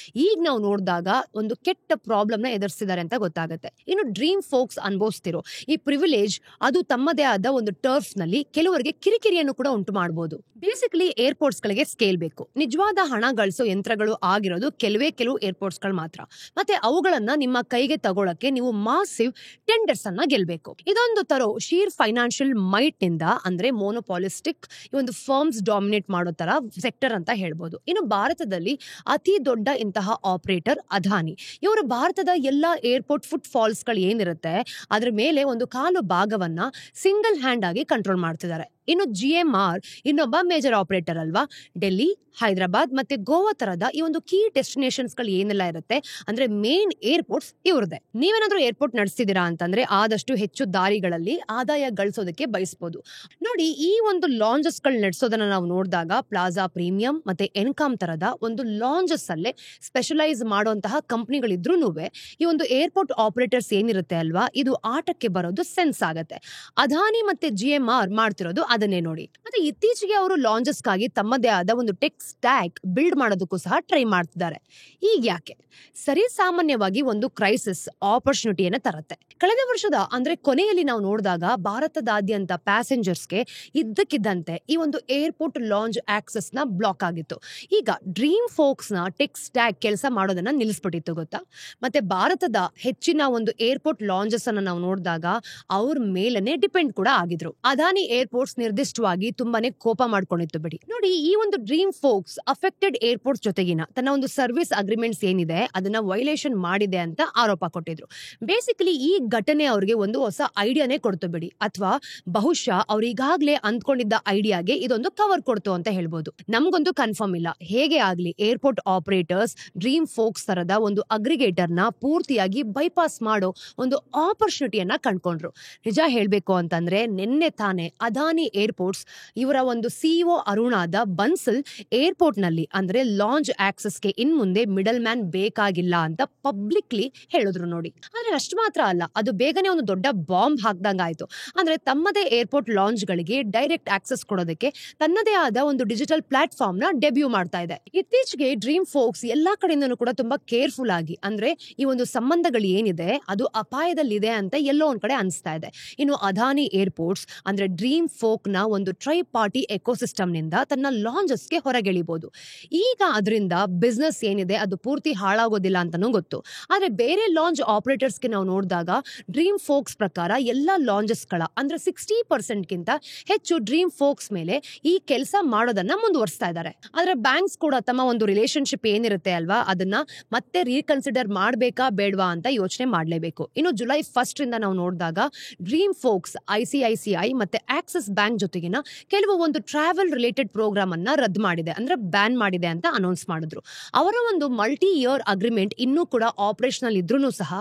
ಈಗ ನಾವು ನೋಡಿದಾಗ ಒಂದು ಕೆಟ್ಟ ಪ್ರಾಬ್ಲಮ್ ನ ಎದುರಿಸಿದ್ದಾರೆ ಅಂತ ಗೊತ್ತಾಗುತ್ತೆ. ಇನ್ನು ಡ್ರೀಮ್ ಫೋಕ್ಸ್ ಅನುಭವಿಸ್ತಿರೋ ಈ ಪ್ರಿವಿಲೇಜ್ ಅದು ತಮ್ಮದೇ ಆದ ಒಂದು ಟರ್ಫ್ ನಲ್ಲಿ ಕೆಲವರಿಗೆ ಕಿರಿಕಿರಿಯನ್ನು ಕೂಡ ಉಂಟು ಮಾಡಬಹುದು. ಬೇಸಿಕಲಿ ಏರ್ಪೋರ್ಟ್ಸ್ ಗಳಿಗೆ ಸ್ಕೇಲ್ ಬೇಕು. ನಿಜವಾದ ಹಣ ಗಳಿಸೋ ಯಂತ್ರಗಳು ಆಗಿರೋದು ಕೆಲವು ಏರ್ಪೋರ್ಟ್ಸ್ ಗಳು ಮಾತ್ರ. ಮತ್ತೆ ಅವುಗಳನ್ನ ನಿಮ್ಮ ಕೈಗೆ ತಗೊಳಕ್ಕೆ ನೀವು ಮಾಸಿವ್ ಟೆಂಡರ್ಸ್ ಅನ್ನ ಗೆಲ್ಬೇಕು. ಇದೊಂದು ತರೋ ಶೀರ್ ಫೈನಾನ್ಷಿಯಲ್ ಮೈಟ್ ನಿಂದ ಅಂದ್ರೆ ಮೋನೋಪಾಲಿಸ್ಟಿಕ್ ಈ ಒಂದು ಫರ್ಮ್ಸ್ ಡಾಮಿನೇಟ್ ಮಾಡೋ ತರ ಸೆಕ್ಟರ್ ಅಂತ ಹೇಳ್ಬೋದು. ಇನ್ನು ಭಾರತದಲ್ಲಿ ಅತಿ ದೊಡ್ಡ ಇಂತಹ ಆಪರೇಟರ್ ಅದಾನಿ. ಇವರು ಭಾರತದ ಎಲ್ಲಾ ಏರ್ಪೋರ್ಟ್ ಫುಟ್ ಫಾಲ್ಸ್ ಗಳು ಏನಿರುತ್ತೆ ಅದ್ರ ಮೇಲೆ ಒಂದು ಕಾಲು ಭಾಗವನ್ನ ಸಿಂಗಲ್ ಹ್ಯಾಂಡ್ ಆಗಿ ಕಂಟ್ರೋಲ್ ಮಾಡ್ತಿದ್ದಾರೆ. ಇನ್ನು GMR ಇನ್ನೊಬ್ಬ ಮೇಜರ್ ಆಪರೇಟರ್ ಅಲ್ವಾ. ಡೆಲ್ಲಿ, ಹೈದರಾಬಾದ್ ಮತ್ತೆ ಗೋವಾ ತರದ ಈ ಒಂದು ಕೀ ಡೆಸ್ಟಿನೇಷನ್ಸ್ ಗಳು ಏನೆಲ್ಲ ಇರುತ್ತೆ ಅಂದ್ರೆ ಮೇನ್ ಏರ್ಪೋರ್ಟ್ಸ್ ಇವ್ರದೇ. ನೀವೇನಾದ್ರೂ ಏರ್ಪೋರ್ಟ್ ನಡೆಸ್ತಿದ್ದೀರಾ ಅಂತಂದ್ರೆ ಆದಷ್ಟು ಹೆಚ್ಚು ದಾರಿಗಳಲ್ಲಿ ಆದಾಯ ಗಳಿಸೋದಕ್ಕೆ ಬಯಸಬಹುದು. ನೋಡಿ, ಈ ಒಂದು ಲಾಂಚಸ್ ಗಳು ನಡೆಸೋದನ್ನ ನಾವು ನೋಡಿದಾಗ ಪ್ಲಾಜಾ ಪ್ರೀಮಿಯಂ ಮತ್ತೆ ಎನ್ಕಾಮ್ ತರದ ಒಂದು ಲಾಂಚಸ್ ಅಲ್ಲೇ ಸ್ಪೆಷಲೈಸ್ ಮಾಡುವಂತಹ ಕಂಪನಿಗಳಿದ್ರೂ ಈ ಒಂದು ಏರ್ಪೋರ್ಟ್ ಆಪರೇಟರ್ಸ್ ಏನಿರುತ್ತೆ ಅಲ್ವಾ, ಇದು ಆಟಕ್ಕೆ ಬರೋದು ಸೆನ್ಸ್ ಆಗತ್ತೆ. ಅದಾನಿ ಮತ್ತೆ GMR ಮಾಡ್ತಿರೋದು ಅದನ್ನೇ ನೋಡಿ. ಮತ್ತೆ ಇತ್ತೀಚೆಗೆ ಅವರು ಲಾಂಚಸ್ಗಾಗಿ ತಮ್ಮದೇ ಆದ ಒಂದು ಟೆಕ್ ಸ್ಟ್ಯಾಕ್ ಬಿಲ್ಡ್ ಮಾಡೋದಕ್ಕೂ ಸಹ ಟ್ರೈ ಮಾಡ್ತಿದ್ದಾರೆ. ಈಗ ಯಾಕೆ? ಸರಿ ಸಾಮಾನ್ಯವಾಗಿ ಒಂದು ಕ್ರೈಸಿಸ್ ಆಪರ್ಚುನಿಟಿಯನ್ನ ತರುತ್ತೆ. ಕಳೆದ ವರ್ಷದ ಅಂದ್ರೆ ಕೊನೆಯಲ್ಲಿ ನಾವು ನೋಡಿದಾಗ ಭಾರತದಾದ್ಯಂತ ಪ್ಯಾಸೆಂಜರ್ಸ್ಗೆ ಇದ್ದಕ್ಕಿದ್ದಂತೆ ಈ ಒಂದು ಏರ್ಪೋರ್ಟ್ ಲಾಂಚ್ ಆಕ್ಸೆಸ್ ನ ಬ್ಲಾಕ್ ಆಗಿತ್ತು. ಈಗ ಡ್ರೀಮ್ ಫೋಕ್ಸ್ ನ ಟೆಕ್ ಸ್ಟ್ಯಾಕ್ ಕೆಲಸ ಮಾಡೋದನ್ನ ನಿಲ್ಲಿಸ್ಬಿಟ್ಟಿತ್ತು ಗೊತ್ತಾ. ಮತ್ತೆ ಭಾರತದ ಹೆಚ್ಚಿನ ಒಂದು ಏರ್ಪೋರ್ಟ್ ಲಾಂಚಸ್ ಅನ್ನ ನಾವು ನೋಡಿದಾಗ ಅವ್ರ ಮೇಲನೆ ಡಿಪೆಂಡ್ ಕೂಡ ಆಗಿದ್ರು. ಅದಾನಿ ಏರ್ಪೋರ್ಟ್ಸ್ ನಿರ್ದಿಷ್ಟವಾಗಿ ತುಂಬಾನೇ ಕೋಪ ಮಾಡ್ಕೊಂಡಿತ್ತು ಬಿಡಿ. ನೋಡಿ, ಈ ಒಂದು ಡ್ರೀಮ್ ಫೋಕ್ಸ್ ಅಫೆಕ್ಟೆಡ್ ಏರ್ಪೋರ್ಟ್ಸ್ ಜೊತೆಗಿನ ತನ್ನ ಒಂದು ಸರ್ವಿಸ್ ಅಗ್ರಿಮೆಂಟ್ಸ್ ಏನಿದೆ ಅದನ್ನ ವೈಲೇಷನ್ ಮಾಡಿದೆ ಅಂತ ಆರೋಪ ಕೊಟ್ಟಿದ್ರು. ಬೇಸಿಕಲಿ ಈ ಘಟನೆ ಅವ್ರಿಗೆ ಒಂದು ಹೊಸ ಐಡಿಯಾನೇ ಕೊಡ್ತು ಬಿಡಿ, ಅಥವಾ ಬಹುಶಃ ಅವ್ರು ಈಗಾಗ್ಲೇ ಅಂದ್ಕೊಂಡಿದ್ದ ಐಡಿಯಾಗೆ ಇದೊಂದು ಕವರ್ ಕೊಡ್ತು ಅಂತ ಹೇಳ್ಬೋದು. ನಮ್ಗೊಂದು ಕನ್ಫರ್ಮ್ ಇಲ್ಲ. ಹೇಗೆ ಆಗ್ಲಿ ಏರ್ಪೋರ್ಟ್ ಆಪರೇಟರ್ಸ್ ಡ್ರೀಮ್ ಫೋಕ್ಸ್ ತರದ ಒಂದು ಅಗ್ರಿಗೇಟರ್ ನ ಪೂರ್ತಿಯಾಗಿ ಬೈಪಾಸ್ ಮಾಡೋ ಒಂದು ಆಪರ್ಚುನಿಟಿಯನ್ನ ಕಂಡ್ಕೊಂಡ್ರು. ನಿಜ ಹೇಳ್ಬೇಕು ಅಂತಂದ್ರೆ ನಿನ್ನೆ ತಾನೇ ಅದಾನಿ ಏರ್ಪೋರ್ಟ್ಸ್ ಇವರ ಒಂದು ಸಿಇಒ ಅರುಣಾದ ಬನ್ಸಲ್ ಏರ್ಪೋರ್ಟ್ ನಲ್ಲಿ ಅಂದ್ರೆ ಲಾಂಚ್ ಆಕ್ಸೆಸ್ಗೆ ಇನ್ ಮುಂದೆ ಮಿಡಲ್ ಮ್ಯಾನ್ ಬೇಕಾಗಿಲ್ಲ ಅಂತ ಪಬ್ಲಿಕ್ಲಿ ಹೇಳಿದ್ರು ನೋಡಿ. ಆದ್ರೆ ಅಷ್ಟು ಮಾತ್ರ ಅಲ್ಲ, ಅದು ಬೇಗನೆ ಒಂದು ದೊಡ್ಡ ಬಾಂಬ್ ಹಾಕ್ದಂಗಾಯ್ತು. ಅಂದ್ರೆ ತಮ್ಮದೇ ಏರ್ಪೋರ್ಟ್ ಲಾಂಚ್ ಗಳಿಗೆ ಡೈರೆಕ್ಟ್ ಆಕ್ಸೆಸ್ ಕೊಡೋದಕ್ಕೆ ತನ್ನದೇ ಆದ ಒಂದು ಡಿಜಿಟಲ್ ಪ್ಲಾಟ್ಫಾರ್ಮ್ ನ ಡೆಬ್ಯೂ ಮಾಡ್ತಾ ಇದೆ. ಇತ್ತೀಚೆಗೆ ಡ್ರೀಮ್ ಫೋಕ್ಸ್ ಎಲ್ಲಾ ಕಡೆಯಿಂದನೂ ಕೂಡ ತುಂಬಾ ಕೇರ್ಫುಲ್ ಆಗಿ, ಅಂದ್ರೆ ಈ ಒಂದು ಸಂಬಂಧಗಳು ಏನಿದೆ ಅದು ಅಪಾಯದಲ್ಲಿದೆ ಅಂತ ಎಲ್ಲೋ ಒಂದ್ ಕಡೆ ಅನಿಸ್ತಾ ಇದೆ. ಇನ್ನು ಅದಾನಿ ಏರ್ಪೋರ್ಟ್ಸ್ ಅಂದ್ರೆ ಡ್ರೀಮ್ ಫೋಕ್ ನ ಒಂದು ಟ್ರೈ ಪಾರ್ಟಿ ಎಕೋಸಿಸ್ಟಮ್ ನಿಂದ ತನ್ನ ಲಾಂಚಸ್ಗೆ ಹೊರಗೆಳಿಬಹುದು. ಈಗ ಅದರಿಂದ ಬಿಸ್ನೆಸ್ ಏನಿದೆ ಅದು ಪೂರ್ತಿ ಹಾಳಾಗೋದಿಲ್ಲ ಅಂತಾನೂ ಗೊತ್ತು. ಆದ್ರೆ ಬೇರೆ ಲಾಂಚ್ ಆಪರೇಟರ್ಸ್ಗೆ ನಾವು ನೋಡಿದಾಗ ಡ್ರೀಮ್ ಫೋಕ್ಸ್ ಪ್ರಕಾರ ಎಲ್ಲ ಲಾಂಚಸ್ಗಳ ಅಂದ್ರೆ 60% ಗಿಂತ ಹೆಚ್ಚು ಡ್ರೀಮ್ ಫೋಕ್ಸ್ ಮೇಲೆ ಈ ಕೆಲಸ ಮಾಡೋದನ್ನ ಮುಂದುವರಿಸ್ತಾ ಇದ್ದಾರೆ. ಆದ್ರೆ ಬ್ಯಾಂಕ್ಸ್ ಕೂಡ ತಮ್ಮ ಒಂದು ರಿಲೇಶನ್ಶಿಪ್ ಏನಿರುತ್ತೆ ಅಲ್ವಾ, ಅದನ್ನ ಮತ್ತೆ ರೀಕನ್ಸಿಡರ್ ಮಾಡ್ಬೇಕಾ ಬೇಡವಾ ಅಂತ ಯೋಚನೆ ಮಾಡಲೇಬೇಕು. ಇನ್ನು ಜುಲೈ 1 ರಿಂದ ನಾವು ನೋಡಿದಾಗ ಡ್ರೀಮ್ ಫೋಕ್ಸ್ ICICI ಮತ್ತೆ ಆಕ್ಸಿಸ್ ಬ್ಯಾಂಕ್ ಜೊತೆಗಿನ ಕೆಲವು ಒಂದು ಟ್ರಾವೆಲ್ ರಿಲೇಟೆಡ್ ಪ್ರೋಗ್ರಾಮ್ ಅನ್ನ ರದ್ದು ಮಾಡಿದೆ, ಅಂದ್ರೆ ಬ್ಯಾನ್ ಮಾಡಿದೆ ಅಂತ ಅನೌನ್ಸ್ ಮಾಡಿದ್ರು. ಅವರ ಒಂದು ಮಲ್ಟಿ ಇಯರ್ ಅಗ್ರಿಮೆಂಟ್ ಇನ್ನೂ ಕೂಡ ಆಪರೇಷನಲ್ ಇದ್ರೂ ಸಹ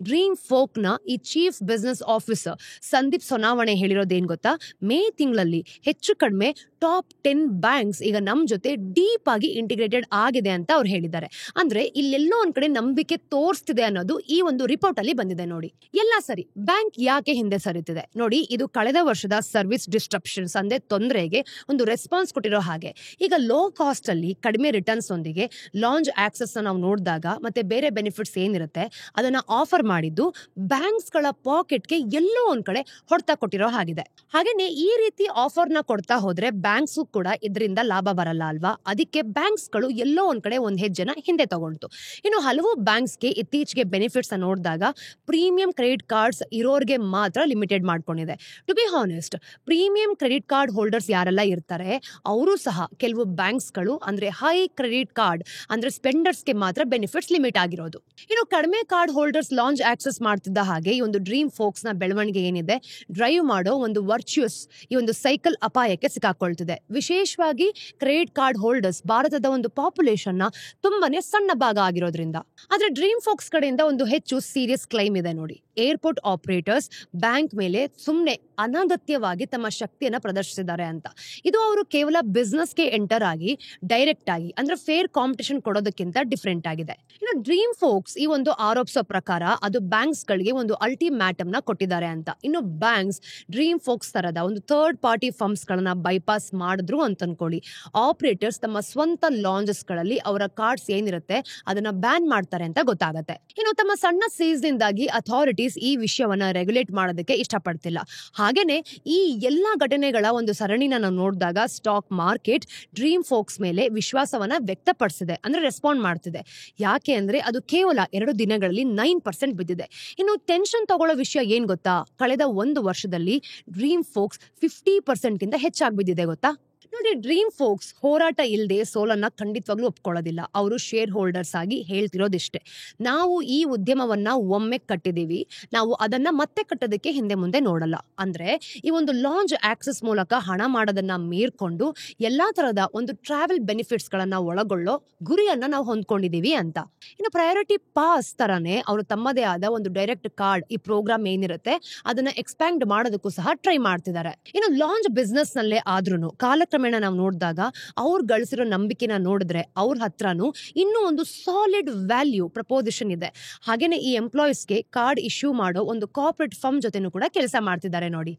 ಡ್ರೀಮ್ ಫೋಕ್ ನ ಈ ಚೀಫ್ ಬಿಸಿನೆಸ್ ಆಫೀಸರ್ ಸಂದೀಪ್ ಸೊನಾವಣೆ ಹೇಳಿರೋದೇನ್ ಗೊತ್ತಾ, ಮೇ ತಿಂಗಳಲ್ಲಿ ಹೆಚ್ಚು ಕಡಿಮೆ ಟಾಪ್ 10 ಬ್ಯಾಂಕ್ಸ್ ಈಗ ನಮ್ ಜೊತೆ ಡೀಪ್ ಆಗಿ ಇಂಟಿಗ್ರೇಟೆಡ್ ಆಗಿದೆ ಅಂತ ಅವ್ರು ಹೇಳಿದ್ದಾರೆ. ಅಂದ್ರೆ ಇಲ್ಲೆಲ್ಲೋ ಒಂದ್ ಕಡೆ ನಂಬಿಕೆ ತೋರಿಸ್ತಿದೆ ಅನ್ನೋದು ಈ ಒಂದು ರಿಪೋರ್ಟ್ ಅಲ್ಲಿ ಬಂದಿದೆ ನೋಡಿ. ಎಲ್ಲ ಸರಿ, ಬ್ಯಾಂಕ್ ಯಾಕೆ ಹಿಂದೆ ಸರಿತಿದೆ ನೋಡಿ, ಇದು ಕಳೆದ ವರ್ಷದ ಸರ್ವಿಸ್ ಡಿಸ್ಟ್ರಪ್ಷನ್ಸ್ ಅಂದ್ರೆ ತೊಂದರೆಗೆ ಒಂದು ರೆಸ್ಪಾನ್ಸ್ ಕೊಟ್ಟಿರೋ ಹಾಗೆ. ಈಗ ಲೋ ಕಾಸ್ಟ್ ಅಲ್ಲಿ ಕಡಿಮೆ ರಿಟರ್ನ್ಸ್ ಒಂದಿಗೆ ಲಾಂಚ್ ಆಕ್ಸೆಸ್ ನಾವು ನೋಡಿದಾಗ ಮತ್ತೆ ಬೇರೆ ಬೆನಿಫಿಟ್ಸ್ ಏನಿರುತ್ತೆ ಅದನ್ನ ಆಫರ್ ಮಾಡಿದ್ದು ಬ್ಯಾಂಕ್ಸ್ ಗಳ ಪಾಕೆಟ್ಗೆ ಎಲ್ಲೋ ಒಂದ್ ಕಡೆ ಹೊಡೆತ ಕೊಟ್ಟಿರೋ ಹಾಗಿದೆ. ಹಾಗೇನೆ ಈ ರೀತಿ ಆಫರ್ ನ ಕೊಡ್ತಾ ಹೋದ್ರೆ ಬ್ಯಾಂಕ್ಸ್ ಕೂಡ ಇದರಿಂದ ಲಾಭ ಬರಲ್ಲ ಅಲ್ವಾ, ಅದಕ್ಕೆ ಬ್ಯಾಂಕ್ಸ್ ಗಳು ಎಲ್ಲೋ ಒಂದ್ ಕಡೆ ಒಂದ್ ಹೆಜ್ಜೆನ ಹಿಂದೆ ತಗೊಂಡು. ಇನ್ನು ಹಲವು ಬ್ಯಾಂಕ್ಸ್ಗೆ ಇತ್ತೀಚೆಗೆ ಬೆನಿಫಿಟ್ಸ್ ನೋಡಿದಾಗ ಪ್ರೀಮಿಯಂ ಕ್ರೆಡಿಟ್ ಕಾರ್ಡ್ಸ್ ಇರೋರ್ಗೆ ಮಾತ್ರ ಲಿಮಿಟೆಡ್ ಮಾಡ್ಕೊಂಡಿದೆ. To be honest, premium credit card holders ಯಾರೆಲ್ಲ ಇರ್ತಾರೆ ಅವರು ಸಹ ಕೆಲವು ಬ್ಯಾಂಕ್ಸ್ ಗಳು ಅಂದ್ರೆ ಹೈ ಕ್ರೆಡಿಟ್ ಕಾರ್ಡ್ ಅಂದ್ರೆ ಸ್ಪೆಂಡರ್ಸ್ಗೆ ಮಾತ್ರ ಬೆನಿಫಿಟ್ಸ್ ಲಿಮಿಟ್ ಆಗಿರೋದು. ಇನ್ನು ಕಡಿಮೆ ಕಾರ್ಡ್ ಹೋಲ್ಡರ್ಸ್ ಲಾಂಚ್ ಆಕ್ಸೆಸ್ ಮಾಡ್ತಿದ್ದ ಹಾಗೆ ಈ ಒಂದು ಡ್ರೀಮ್ ಫೋಕ್ಸ್ ನ ಬೆಳವಣಿಗೆ ಏನಿದೆ ಡ್ರೈವ್ ಮಾಡೋ ಒಂದು ವರ್ಚುಯಸ್ ಈ ಒಂದು ಸೈಕಲ್ ಅಪಾಯಕ್ಕೆ ಸಿಕ್ಕಾಕೊಳ್ತಿದೆ. ವಿಶೇಷವಾಗಿ ಕ್ರೆಡಿಟ್ ಕಾರ್ಡ್ ಹೋಲ್ಡರ್ಸ್ ಭಾರತದ ಒಂದು ಪಾಪ್ಯುಲೇಷನ್ ನ ತುಂಬಾನೇ ಸಣ್ಣ ಭಾಗ ಆಗಿರೋದ್ರಿಂದ. ಆದ್ರೆ ಡ್ರೀಮ್ ಫೋಕ್ಸ್ ಕಡೆಯಿಂದ ಒಂದು ಹೆಚ್ಚು ಸೀರಿಯಸ್ ಕ್ಲೈಮ್ ಇದೆ ನೋಡಿ. ಏರ್ಪೋರ್ಟ್ ಆಪರೇಟರ್ಸ್ ಬ್ಯಾಂಕ್ ಮೇಲೆ ಸುಮ್ನೆ ಅನಗತ್ಯವಾಗಿ ತಮ್ಮ ಶಕ್ತಿಯನ್ನ ಪ್ರದರ್ಶಿಸಿದ್ದಾರೆ ಅಂತ. ಇದು ಅವರು ಕೇವಲ ಬಿಸ್ನೆಸ್ಗೆ ಎಂಟರ್ ಆಗಿ ಡೈರೆಕ್ಟ್ ಆಗಿ ಅಂದ್ರೆ ಫೇರ್ ಕಾಂಪಿಟೇಷನ್ ಕೊಡೋದಕ್ಕಿಂತ ಡಿಫ್ರೆಂಟ್ ಆಗಿದೆ. ಇನ್ನು ಡ್ರೀಮ್ ಫೋಕ್ಸ್ ಈ ಒಂದು ಆರೋಪಿಸೋ ಪ್ರಕಾರ ಅದು ಬ್ಯಾಂಕ್ಸ್ ಗಳಿಗೆ ಒಂದು ಅಲ್ಟಿಮ್ಯಾಟಮ್ ನ ಕೊಟ್ಟಿದ್ದಾರೆ ಅಂತ. ಇನ್ನು ಬ್ಯಾಂಕ್ಸ್ ಡ್ರೀಮ್ ಫೋಕ್ಸ್ ತರದ ಒಂದು ಥರ್ಡ್ ಪಾರ್ಟಿ ಫರ್ಮ್ಸ್ ಗಳನ್ನ ಬೈಪಾಸ್ ಮಾಡಿದ್ರು ಅಂತ ಅನ್ಕೊಳ್ಳಿ, ಆಪರೇಟರ್ಸ್ ತಮ್ಮ ಸ್ವಂತ ಲಾಂಚಸ್ ಗಳಲ್ಲಿ ಅವರ ಕಾರ್ಡ್ಸ್ ಏನಿರುತ್ತೆ ಅದನ್ನ ಬ್ಯಾನ್ ಮಾಡ್ತಾರೆ ಅಂತ ಗೊತ್ತಾಗತ್ತೆ. ಇನ್ನು ತಮ್ಮ ಸಣ್ಣ ಸೇಲ್ಸ್ ನಿಂದಾಗಿ ಅಥಾರಿಟೀಸ್ ಈ ವಿಷಯವನ್ನ ರೆಗ್ಯುಲೇಟ್ ಮಾಡೋದಕ್ಕೆ ಇಷ್ಟಪಡ್ತಿಲ್ಲ. ಹಾಗೇನೆ ಈ ಎಲ್ಲಾ ಘಟನೆಗಳ ಒಂದು ಸರಣಿನ ನಾವು ನೋಡಿದಾಗ ಸ್ಟಾಕ್ ಮಾರ್ಕೆಟ್ ಡ್ರೀಮ್ ಫೋಕ್ಸ್ ಮೇಲೆ ವಿಶ್ವಾಸವನ್ನ ವ್ಯಕ್ತಪಡಿಸಿದೆ, ಅಂದ್ರೆ ರೆಸ್ಪಾಂಡ್ ಮಾಡ್ತಿದೆ. ಯಾಕೆ ಅಂದ್ರೆ ಅದು ಕೇವಲ 2 ದಿನಗಳಲ್ಲಿ 9% ಬಿದ್ದಿದೆ. ಇನ್ನು ಟೆನ್ಷನ್ ತಗೊಳ್ಳೋ ವಿಷಯ ಏನ್ ಗೊತ್ತಾ, ಕಳೆದ 1 ವರ್ಷದಲ್ಲಿ ಡ್ರೀಮ್ ಫೋಕ್ಸ್ 50% ಗಿಂತ ಹೆಚ್ಚಾಗಿ ಬಿದ್ದಿದೆ ಗೊತ್ತಾ. ನೋಡಿ, ಡ್ರೀಮ್ ಫೋಕ್ಸ್ ಹೋರಾಟ ಇಲ್ಲದೆ ಸೋಲನ್ನ ಖಂಡಿತವಾಗ್ಲೂ ಒಪ್ಕೊಳ್ಳೋದಿಲ್ಲ. ಅವರು ಶೇರ್ ಹೋಲ್ಡರ್ಸ್ ಆಗಿ ಹೇಳ್ತಿರೋದಿಷ್ಟೇ, ನಾವು ಈ ಉದ್ಯಮವನ್ನ ಒಮ್ಮೆ ಕಟ್ಟಿದೀವಿ, ನಾವು ಅದನ್ನ ಮತ್ತೆ ಕಟ್ಟೋದಕ್ಕೆ ಹಿಂದೆ ಮುಂದೆ ನೋಡಲ್ಲ. ಅಂದ್ರೆ ಈ ಒಂದು ಲಾಂಚ್ ಆಕ್ಸೆಸ್ ಮೂಲಕ ಹಣ ಮಾಡೋದನ್ನ ಮೀರ್ಕೊಂಡು ಎಲ್ಲಾ ತರದ ಒಂದು ಟ್ರಾವೆಲ್ ಬೆನಿಫಿಟ್ಸ್ ಗಳನ್ನ ಒಳಗೊಳ್ಳೋ ಗುರಿಯನ್ನ ನಾವು ಹೊಂದ್ಕೊಂಡಿದೀವಿ ಅಂತ. ಇನ್ನು ಪ್ರಯಾರಿಟಿ ಪಾಸ್ ತರಾನೇ ಅವರು ತಮ್ಮದೇ ಆದ ಒಂದು ಡೈರೆಕ್ಟ್ ಕಾರ್ಡ್ ಈ ಪ್ರೋಗ್ರಾಮ್ ಏನಿರುತ್ತೆ ಅದನ್ನ ಎಕ್ಸ್ಪ್ಯಾಂಡ್ ಮಾಡೋದಕ್ಕೂ ಸಹ ಟ್ರೈ ಮಾಡ್ತಿದ್ದಾರೆ. ಇನ್ನು ಲಾಂಚ್ ಬಿಸ್ನೆಸ್ ನಲ್ಲೇ ಆದ್ರೂ ಕಾಲಕ್ರಮೇಣ ನಾವು ನೋಡಿದಾಗ ಅವ್ರು ಗಳಿಸಿರೋ ನಂಬಿಕೆನ ನೋಡಿದ್ರೆ ಅವ್ರ ಹತ್ರನೂ ಇನ್ನೂ ಒಂದು ಸಾಲಿಡ್ ವ್ಯಾಲ್ಯೂ ಪ್ರಪೋಸಿಷನ್ ಇದೆ. ಹಾಗೇನೆ ಈ ಎಂಪ್ಲಾಯೀಸ್ಗೆ ಕಾರ್ಡ್ ಇಶ್ಯೂ ಮಾಡೋ ಒಂದು ಕಾರ್ಪೊರೇಟ್ ಫರ್ಮ್ ಜೊತೆನೂ ಕೂಡ ಕೆಲಸ ಮಾಡ್ತಿದ್ದಾರೆ ನೋಡಿ.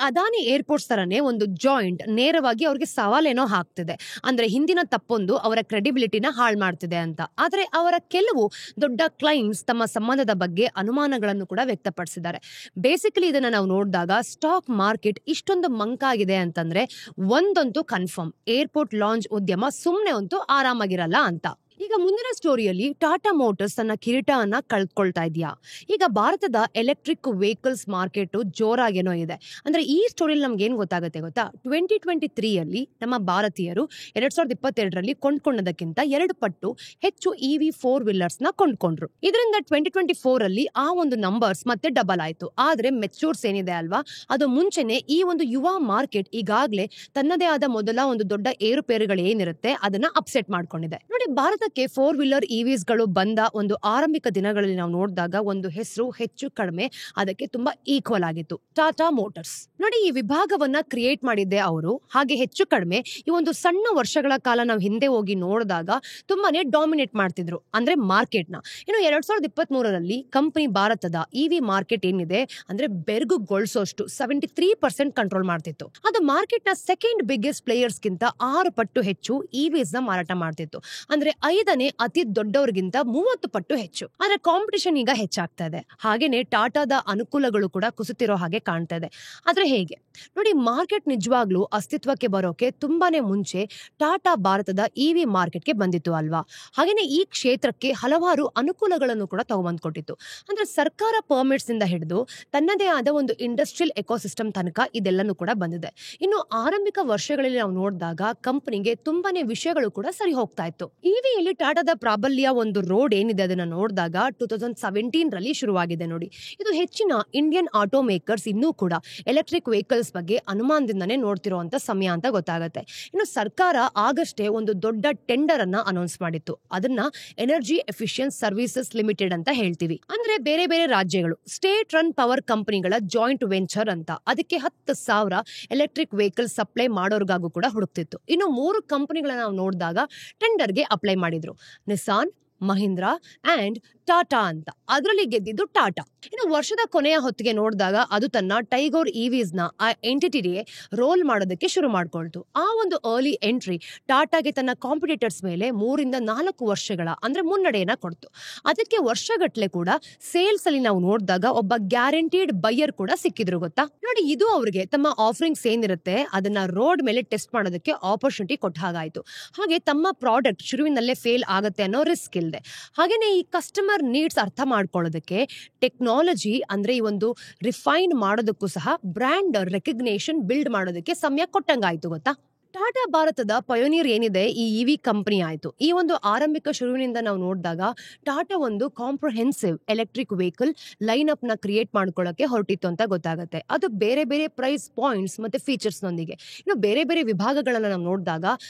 ಅದಾನಿ ಏರ್ಪೋರ್ಟ್ಸ್ ತರನೇ ಒಂದು ಜಾಯಿಂಟ್ ನೇರವಾಗಿ ಅವ್ರಿಗೆ ಸವಾಲೇನೋ ಹಾಕ್ತಿದೆ, ಅಂದ್ರೆ ಹಿಂದಿನ ತಪ್ಪೊಂದು ಅವರ ಕ್ರೆಡಿಬಿಲಿಟಿನ ಹಾಳು ಮಾಡ್ತಿದೆ ಅಂತ. ಆದ್ರೆ ಅವರ ಕೆಲವು ದೊಡ್ಡ ಕ್ಲೈಂಟ್ಸ್ ತಮ್ಮ ಸಂಬಂಧದ ಬಗ್ಗೆ ಅನುಮಾನಗಳನ್ನು ಕೂಡ ವ್ಯಕ್ತಪಡಿಸಿದ್ದಾರೆ. ಬೇಸಿಕಲಿ ಇದನ್ನ ನಾವು ನೋಡಿದಾಗ ಸ್ಟಾಕ್ ಮಾರ್ಕೆಟ್ ಇಷ್ಟೊಂದು ಮಂಕಾಗಿದೆ ಅಂತಂದ್ರೆ ಒಂದಂತೂ ಕನ್ಫರ್ಮ್, ಏರ್ಪೋರ್ಟ್ ಲಾಂಚ್ ಉದ್ಯಮ ಸುಮ್ನೆ ಅಂತೂ ಆರಾಮಾಗಿರಲ್ಲ ಅಂತ. ಈಗ ಮುಂದಿನ ಸ್ಟೋರಿಯಲ್ಲಿ ಟಾಟಾ ಮೋಟರ್ಸ್ ತನ್ನ ಕಿರೀಟವನ್ನ ಕಳ್ಕೊಳ್ತಾ ಇದೆಯಾ. ಈಗ ಭಾರತದ ಎಲೆಕ್ಟ್ರಿಕ್ ವೆಹಿಕಲ್ಸ್ ಮಾರ್ಕೆಟ್ ಜೋರಾಗೇನೋ ಇದೆ. ಅಂದ್ರೆ ಈ ಸ್ಟೋರಿಯಲ್ಲಿ ನಮ್ಗೆ ಏನ್ ಗೊತ್ತಾಗುತ್ತೆ ಗೊತ್ತಾ, 2023 ಅಲ್ಲಿ ನಮ್ಮ ಭಾರತೀಯರು 2022ರಲ್ಲಿ ಕೊಂಡ್ಕೊಂಡದಕ್ಕಿಂತ 2 ಪಟ್ಟು ಹೆಚ್ಚು EV 4 ವೀಲರ್ಸ್ ನ ಕೊಂಡ್ಕೊಂಡ್ರು. ಇದರಿಂದ 2024 ಅಲ್ಲಿ ಆ ಒಂದು ನಂಬರ್ಸ್ ಮತ್ತೆ ಡಬಲ್ ಆಯ್ತು. ಆದ್ರೆ ಮೆಚೂರ್ಸ್ ಏನಿದೆ ಅಲ್ವಾ, ಅದು ಮುಂಚೆನೆ ಈ ಒಂದು ಯುವ ಮಾರ್ಕೆಟ್ ಈಗಾಗ್ಲೇ ತನ್ನದೇ ಆದ ಮೊದಲ ಒಂದು ದೊಡ್ಡ ಏರುಪೇರುಗಳು ಏನಿರುತ್ತೆ ಅದನ್ನ ಅಪ್ಸೆಟ್ ಮಾಡ್ಕೊಂಡಿದೆ ನೋಡಿ. ಭಾರತ ಭಾರತಕ್ಕೆ 4 ವೀಲರ್ ಇವಿಸ್ ಗಳು ಬಂದ ಒಂದು ಆರಂಭಿಕ ದಿನಗಳಲ್ಲಿ ನಾವು ನೋಡಿದಾಗ ಒಂದು ಹೆಸರು ಹೆಚ್ಚು ಕಡಿಮೆ ಅದಕ್ಕೆ ತುಂಬಾ ಈಕ್ವಲ್ ಆಗಿತ್ತು, ಟಾಟಾ ಮೋಟಾರ್ಸ್. ನೋಡಿ, ಈ ವಿಭಾಗವನ್ನ ಕ್ರಿಯೇಟ್ ಮಾಡಿದ್ದೆ ಅವರು. ಹಾಗೆ ಹೆಚ್ಚು ಕಡಿಮೆ ಈ ಒಂದು ಸಣ್ಣ ವರ್ಷಗಳ ಕಾಲ ನಾವು ಹಿಂದೆ ಹೋಗಿ ನೋಡಿದಾಗ ತುಂಬಾನೇ ಡಾಮಿನೇಟ್ ಮಾಡ್ತಿದ್ರು, ಅಂದ್ರೆ ಮಾರ್ಕೆಟ್ ನ. ಇನ್ನು 2023ರಲ್ಲಿ ಕಂಪನಿ ಭಾರತದ ಇವಿ ಮಾರ್ಕೆಟ್ ಏನಿದೆ ಅಂದ್ರೆ ಬೆರಗುಗೊಳಿಸೋಷ್ಟು 73% ಕಂಟ್ರೋಲ್ ಮಾಡ್ತಿತ್ತು. ಅದು ಮಾರ್ಕೆಟ್ ನ ಸೆಕೆಂಡ್ ಬಿಗ್ಗೆಸ್ಟ್ ಪ್ಲೇಯರ್ಸ್ ಗಿಂತ 6 ಪಟ್ಟು ಹೆಚ್ಚು ಇವಿಸ್ ನ ಮಾರಾಟ ಮಾಡ್ತಿತ್ತು. ಅಂದ್ರೆ 5ನೇ ಅತಿ ದೊಡ್ಡವರಿಗಿಂತ 30 ಪಟ್ಟು ಹೆಚ್ಚು. ಆದ್ರೆ ಕಾಂಪಿಟಿಷನ್ ಈಗ ಹೆಚ್ಚಾಗ್ತಾ ಇದೆ. ಹಾಗೇನೆ ಟಾಟಾದ ಅನುಕೂಲಗಳು ಕೂಡ ಕುಸಿತಿರೋ ಹಾಗೆ ಕಾಣ್ತಾ ಇದೆ. ಆದ್ರೆ ಹೇಗೆ ನೋಡಿ, ಮಾರ್ಕೆಟ್ ನಿಜವಾಗ್ಲೂ ಅಸ್ತಿತ್ವಕ್ಕೆ ಬರೋಕೆ ತುಂಬಾನೇ ಮುಂಚೆ ಟಾಟಾ ಭಾರತದ ಇವಿ ಮಾರ್ಕೆಟ್ಗೆ ಬಂದಿತ್ತು ಅಲ್ವಾ. ಹಾಗೇನೆ ಈ ಕ್ಷೇತ್ರಕ್ಕೆ ಹಲವಾರು ಅನುಕೂಲಗಳನ್ನು ಕೂಡ ತಗೊಂಡ್ಕೊಟ್ಟಿತ್ತು. ಅಂದ್ರೆ ಸರ್ಕಾರ ಪರ್ಮಿಟ್ಸ್ ಇಂದ ಹಿಡಿದು ತನ್ನದೇ ಆದ ಒಂದು ಇಂಡಸ್ಟ್ರಿಯಲ್ ಎಕೋಸಿಸ್ಟಮ್ ತನಕ ಇದೆಲ್ಲನೂ ಕೂಡ ಬಂದಿದೆ. ಇನ್ನು ಆರಂಭಿಕ ವರ್ಷಗಳಲ್ಲಿ ನಾವು ನೋಡಿದಾಗ ಕಂಪನಿಗೆ ತುಂಬಾನೇ ವಿಷಯಗಳು ಕೂಡ ಸರಿ ಹೋಗ್ತಾ ಇತ್ತು. ಇವಿಯಲ್ಲಿ ಟಾಟಾದ ಪ್ರಾಬಲ್ಯ ಒಂದು ರೋಡ್ ಏನಿದೆ ಅದನ್ನ ನೋಡಿದಾಗ 2017ರಲ್ಲಿ ಶುರುವಾಗಿದೆ ನೋಡಿ. ಇದು ಹೆಚ್ಚಿನ ಇಂಡಿಯನ್ ಆಟೋ ಮೇಕರ್ಸ್ ಇನ್ನೂ ಕೂಡ ಎಲೆಕ್ಟ್ರಿಕ್ ವೆಹಿಕಲ್ಸ್ ಬಗ್ಗೆ ಅನುಮಾನದಿಂದನೇ ನೋಡ್ತಿರುವಂತ ಸಮಯ ಅಂತ ಗೊತ್ತಾಗುತ್ತೆ. ಇನ್ನು ಸರ್ಕಾರ ಆಗಷ್ಟೇ ಒಂದು ದೊಡ್ಡ ಟೆಂಡರ್ ಅನ್ನ ಅನೌನ್ಸ್ ಮಾಡಿತ್ತು. ಅದನ್ನ ಎನರ್ಜಿ ಎಫಿಷಿಯನ್ಸ್ ಸರ್ವಿಸಸ್ ಲಿಮಿಟೆಡ್ ಅಂತ ಹೇಳ್ತೀವಿ. ಅಂದ್ರೆ ಬೇರೆ ಬೇರೆ ರಾಜ್ಯಗಳು ಸ್ಟೇಟ್ ರನ್ ಪವರ್ ಕಂಪನಿಗಳ ಜಾಯಿಂಟ್ ವೆಂಚರ್ ಅಂತ. ಅದಕ್ಕೆ 10,000 ಎಲೆಕ್ಟ್ರಿಕ್ ವೆಹಿಕಲ್ ಸಪ್ಲೈ ಮಾಡೋರ್ಗಾಗೂ ಕೂಡ ಹುಡುಕ್ತಿತ್ತು. ಇನ್ನು 3 ಕಂಪನಿಗಳನ್ನ ನಾವು ನೋಡಿದಾಗ ಟೆಂಡರ್ಗೆ ಅಪ್ಲೈ ಮಾಡಿದ್ರು, ನಿಸಾನ್, ಮಹೀಂದ್ರಾ ಅಂಡ್ ಟಾಟಾ ಅಂತ. ಅದರಲ್ಲಿ ಗೆದ್ದಿದ್ದು ಟಾಟಾ. ಇನ್ನು ವರ್ಷದ ಕೊನೆಯ ಹೊತ್ತಿಗೆ ನೋಡಿದಾಗ ಅದು ತನ್ನ ಟೈಗೋರ್ ಇವಿಸ್ ನ ಆ ಎಂಟಿಟಿಗೆ ರೋಲ್ ಮಾಡೋದಕ್ಕೆ ಶುರು ಮಾಡ್ಕೊಳ್ತು. ಆ ಒಂದು ಅರ್ಲಿ ಎಂಟ್ರಿ ಟಾಟಾಗೆ ತನ್ನ ಕಾಂಪಿಟೇಟರ್ಸ್ ಮೇಲೆ 3-4 ವರ್ಷಗಳ ಅಂದ್ರೆ ಮುನ್ನಡೆಯನ್ನ ಕೊಡ್ತು. ಅದಕ್ಕೆ ವರ್ಷಗಟ್ಲೆ ಕೂಡ ಸೇಲ್ಸ್ ಅಲ್ಲಿ ನಾವು ನೋಡಿದಾಗ ಒಬ್ಬ ಗ್ಯಾರಂಟಿಡ್ ಬೈಯರ್ ಕೂಡ ಸಿಕ್ಕಿದ್ರು ಗೊತ್ತಾ. ನೋಡಿ, ಇದು ಅವರಿಗೆ ತಮ್ಮ ಆಫರಿಂಗ್ಸ್ ಏನಿರುತ್ತೆ ಅದನ್ನ ರೋಡ್ ಮೇಲೆ ಟೆಸ್ಟ್ ಮಾಡೋದಕ್ಕೆ ಆಪರ್ಚುನಿಟಿ ಕೊಟ್ಟ ಹಾಗಾಯ್ತು. ಹಾಗೆ ತಮ್ಮ ಪ್ರಾಡಕ್ಟ್ ಶುರುವಿನಲ್ಲೇ ಫೇಲ್ ಆಗುತ್ತೆ ಅನ್ನೋ ರಿಸ್ಕ್ ಇಲ್ಲದೆ, ಹಾಗೇನೆ ಈ ಕಸ್ಟಮರ್ ನೀಡ್ಸ್ ಅರ್ಥ ಮಾಡ್ಕೊಳ್ಳೋದಕ್ಕೆ ಟೆಕ್ನಾಲಜಿ ಅಂದ್ರೆ ಈ ಒಂದು ರಿಫೈನ್ ಮಾಡೋದಕ್ಕೂ ಸಹ ಬ್ರ್ಯಾಂಡ್ ರೆಕಗ್ನೇಷನ್ ಬಿಲ್ಡ್ ಮಾಡೋದಕ್ಕೆ ಸಮಯ ಕೊಟ್ಟಂಗಾಯ್ತು ಗೊತ್ತಾ. ಟಾಟಾ ಭಾರತದ ಪಯೋನಿಯರ್ ಏನಿದೆ ಈ ಇವಿ ಕಂಪನಿ ಆಯ್ತು. ಈ ಒಂದು ಆರಂಭಿಕ ಶುರುವಿನಿಂದ ನಾವು ನೋಡಿದಾಗ ಟಾಟಾ ಒಂದು comprehensive electric vehicle line up ನ ಕ್ರಿಯೇಟ್ ಮಾಡ್ಕೊಳ್ಳೋಕೆ ಹೊರಟಿತ್ತು ಅಂತ ಗೊತ್ತಾಗುತ್ತೆ. ಅದು ಬೇರೆ ಬೇರೆ ಪ್ರೈಸ್ ಪಾಯಿಂಟ್ಸ್ ಮತ್ತೆ ಫೀಚರ್ಸ್ ನೊಂದಿಗೆ. ಇನ್ನು ಬೇರೆ ಬೇರೆ ವಿಭಾಗಗಳನ್ನ ನಾವು ನೋಡಿದಾಗ